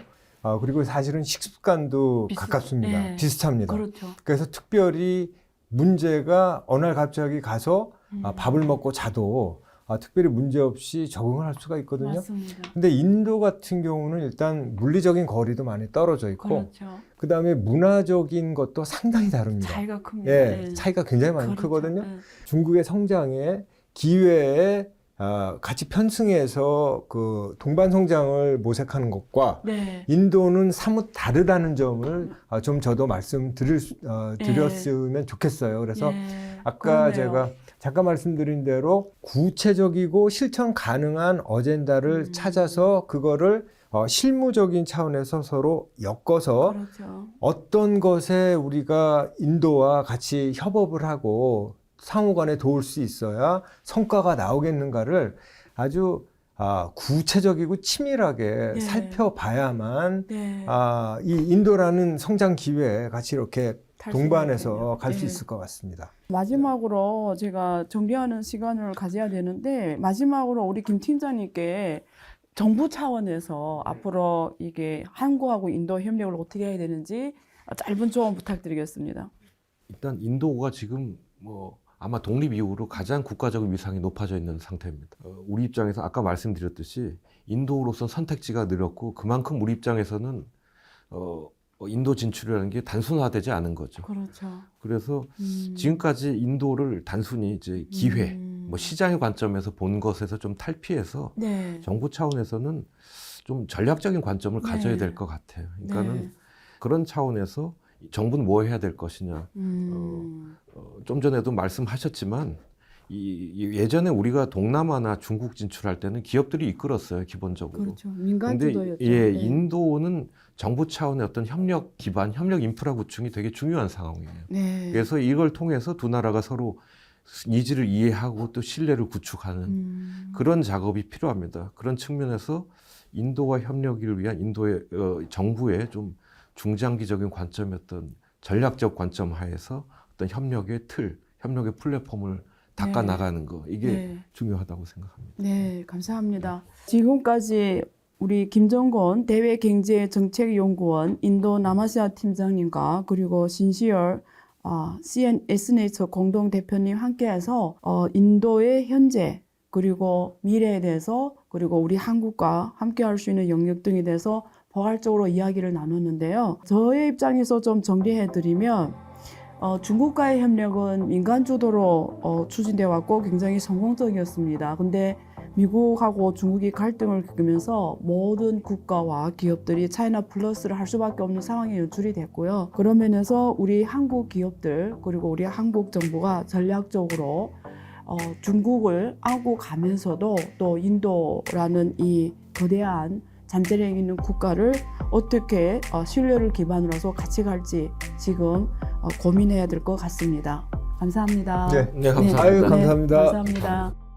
그리고 사실은 식습관도 가깝습니다. 비슷합니다. 그렇죠. 그래서 특별히 문제가 어느 날 갑자기 가서 밥을 먹고 자도 특별히 문제없이 적응을 할 수가 있거든요. 맞습니다. 근데 인도 같은 경우는 일단 물리적인 거리도 많이 떨어져 있고 그렇죠. 그다음에 문화적인 것도 상당히 다릅니다. 차이가 큽니다. 예, 차이가 굉장히 많이 그렇죠. 크거든요. 네. 중국의 성장에 기회에 같이 편승해서 그 동반 성장을 모색하는 것과 네. 인도는 사뭇 다르다는 점을 좀 저도 드렸으면 좋겠어요. 그래서 아까 그러네요. 제가 잠깐 말씀드린 대로 구체적이고 실천 가능한 어젠다를 찾아서 그거를 실무적인 차원에서 서로 엮어서 그렇죠. 어떤 것에 우리가 인도와 같이 협업을 하고 상호 간에 도울 수 있어야 성과가 나오겠는가를 아주 구체적이고 치밀하게 살펴봐야만 이 인도라는 성장 기회에 같이 이렇게 동반해서 갈 수 있을 것 같습니다. 마지막으로 제가 정리하는 시간을 가져야 되는데 마지막으로 우리 김 팀장님께 정부 차원에서 앞으로 이게 한국하고 인도 협력을 어떻게 해야 되는지 짧은 조언 부탁드리겠습니다. 일단 인도가 지금 뭐 아마 독립 이후로 가장 국가적인 위상이 높아져 있는 상태입니다. 우리 입장에서 아까 말씀드렸듯이 인도로서 선택지가 늘었고 그만큼 우리 입장에서는 인도 진출이라는 게 단순화되지 않은 거죠. 그렇죠. 그래서 지금까지 인도를 단순히 이제 기회, 뭐 시장의 관점에서 본 것에서 좀 탈피해서 네. 정부 차원에서는 좀 전략적인 관점을 가져야 네. 될 것 같아요. 그러니까는 네. 그런 차원에서 정부는 뭐 해야 될 것이냐. 좀 전에도 말씀하셨지만 예전에 우리가 동남아나 중국 진출할 때는 기업들이 이끌었어요, 기본적으로. 그렇죠. 민간 근데 주도였죠. 예, 네. 인도는 정부 차원의 어떤 협력 기반, 협력 인프라 구축이 되게 중요한 상황이에요. 네. 그래서 이걸 통해서 두 나라가 서로 니즈를 이해하고 또 신뢰를 구축하는 그런 작업이 필요합니다. 그런 측면에서 인도와 협력을 위한 인도의 정부의 좀 중장기적인 관점이었던 전략적 관점 하에서 어떤 협력의 틀, 협력의 플랫폼을 닦아 나가는 거 이게 네. 중요하다고 생각합니다. 네, 감사합니다. 지금까지 우리 김정건 대외경제정책연구원 인도 남아시아 팀장님과 그리고 신시열 CNS네이처 공동대표님 함께해서 인도의 현재 그리고 미래에 대해서 그리고 우리 한국과 함께할 수 있는 영역 등에 대해서 포괄적으로 이야기를 나눴는데요. 저의 입장에서 좀 정리해드리면 중국과의 협력은 민간 주도로 추진돼 왔고 굉장히 성공적이었습니다. 근데 미국하고 중국이 갈등을 겪으면서 모든 국가와 기업들이 차이나 플러스를 할 수밖에 없는 상황이 연출이 됐고요. 그런 면에서 우리 한국 기업들 그리고 우리 한국 정부가 전략적으로 중국을 안고 가면서도 또 인도라는 이 거대한 잠재력 있는 국가를 어떻게 신뢰를 기반으로 해서 같이 갈지 지금 고민해야 될 것 같습니다. 감사합니다. 네. 네, 감사합니다. 아유, 감사합니다. 감사합니다.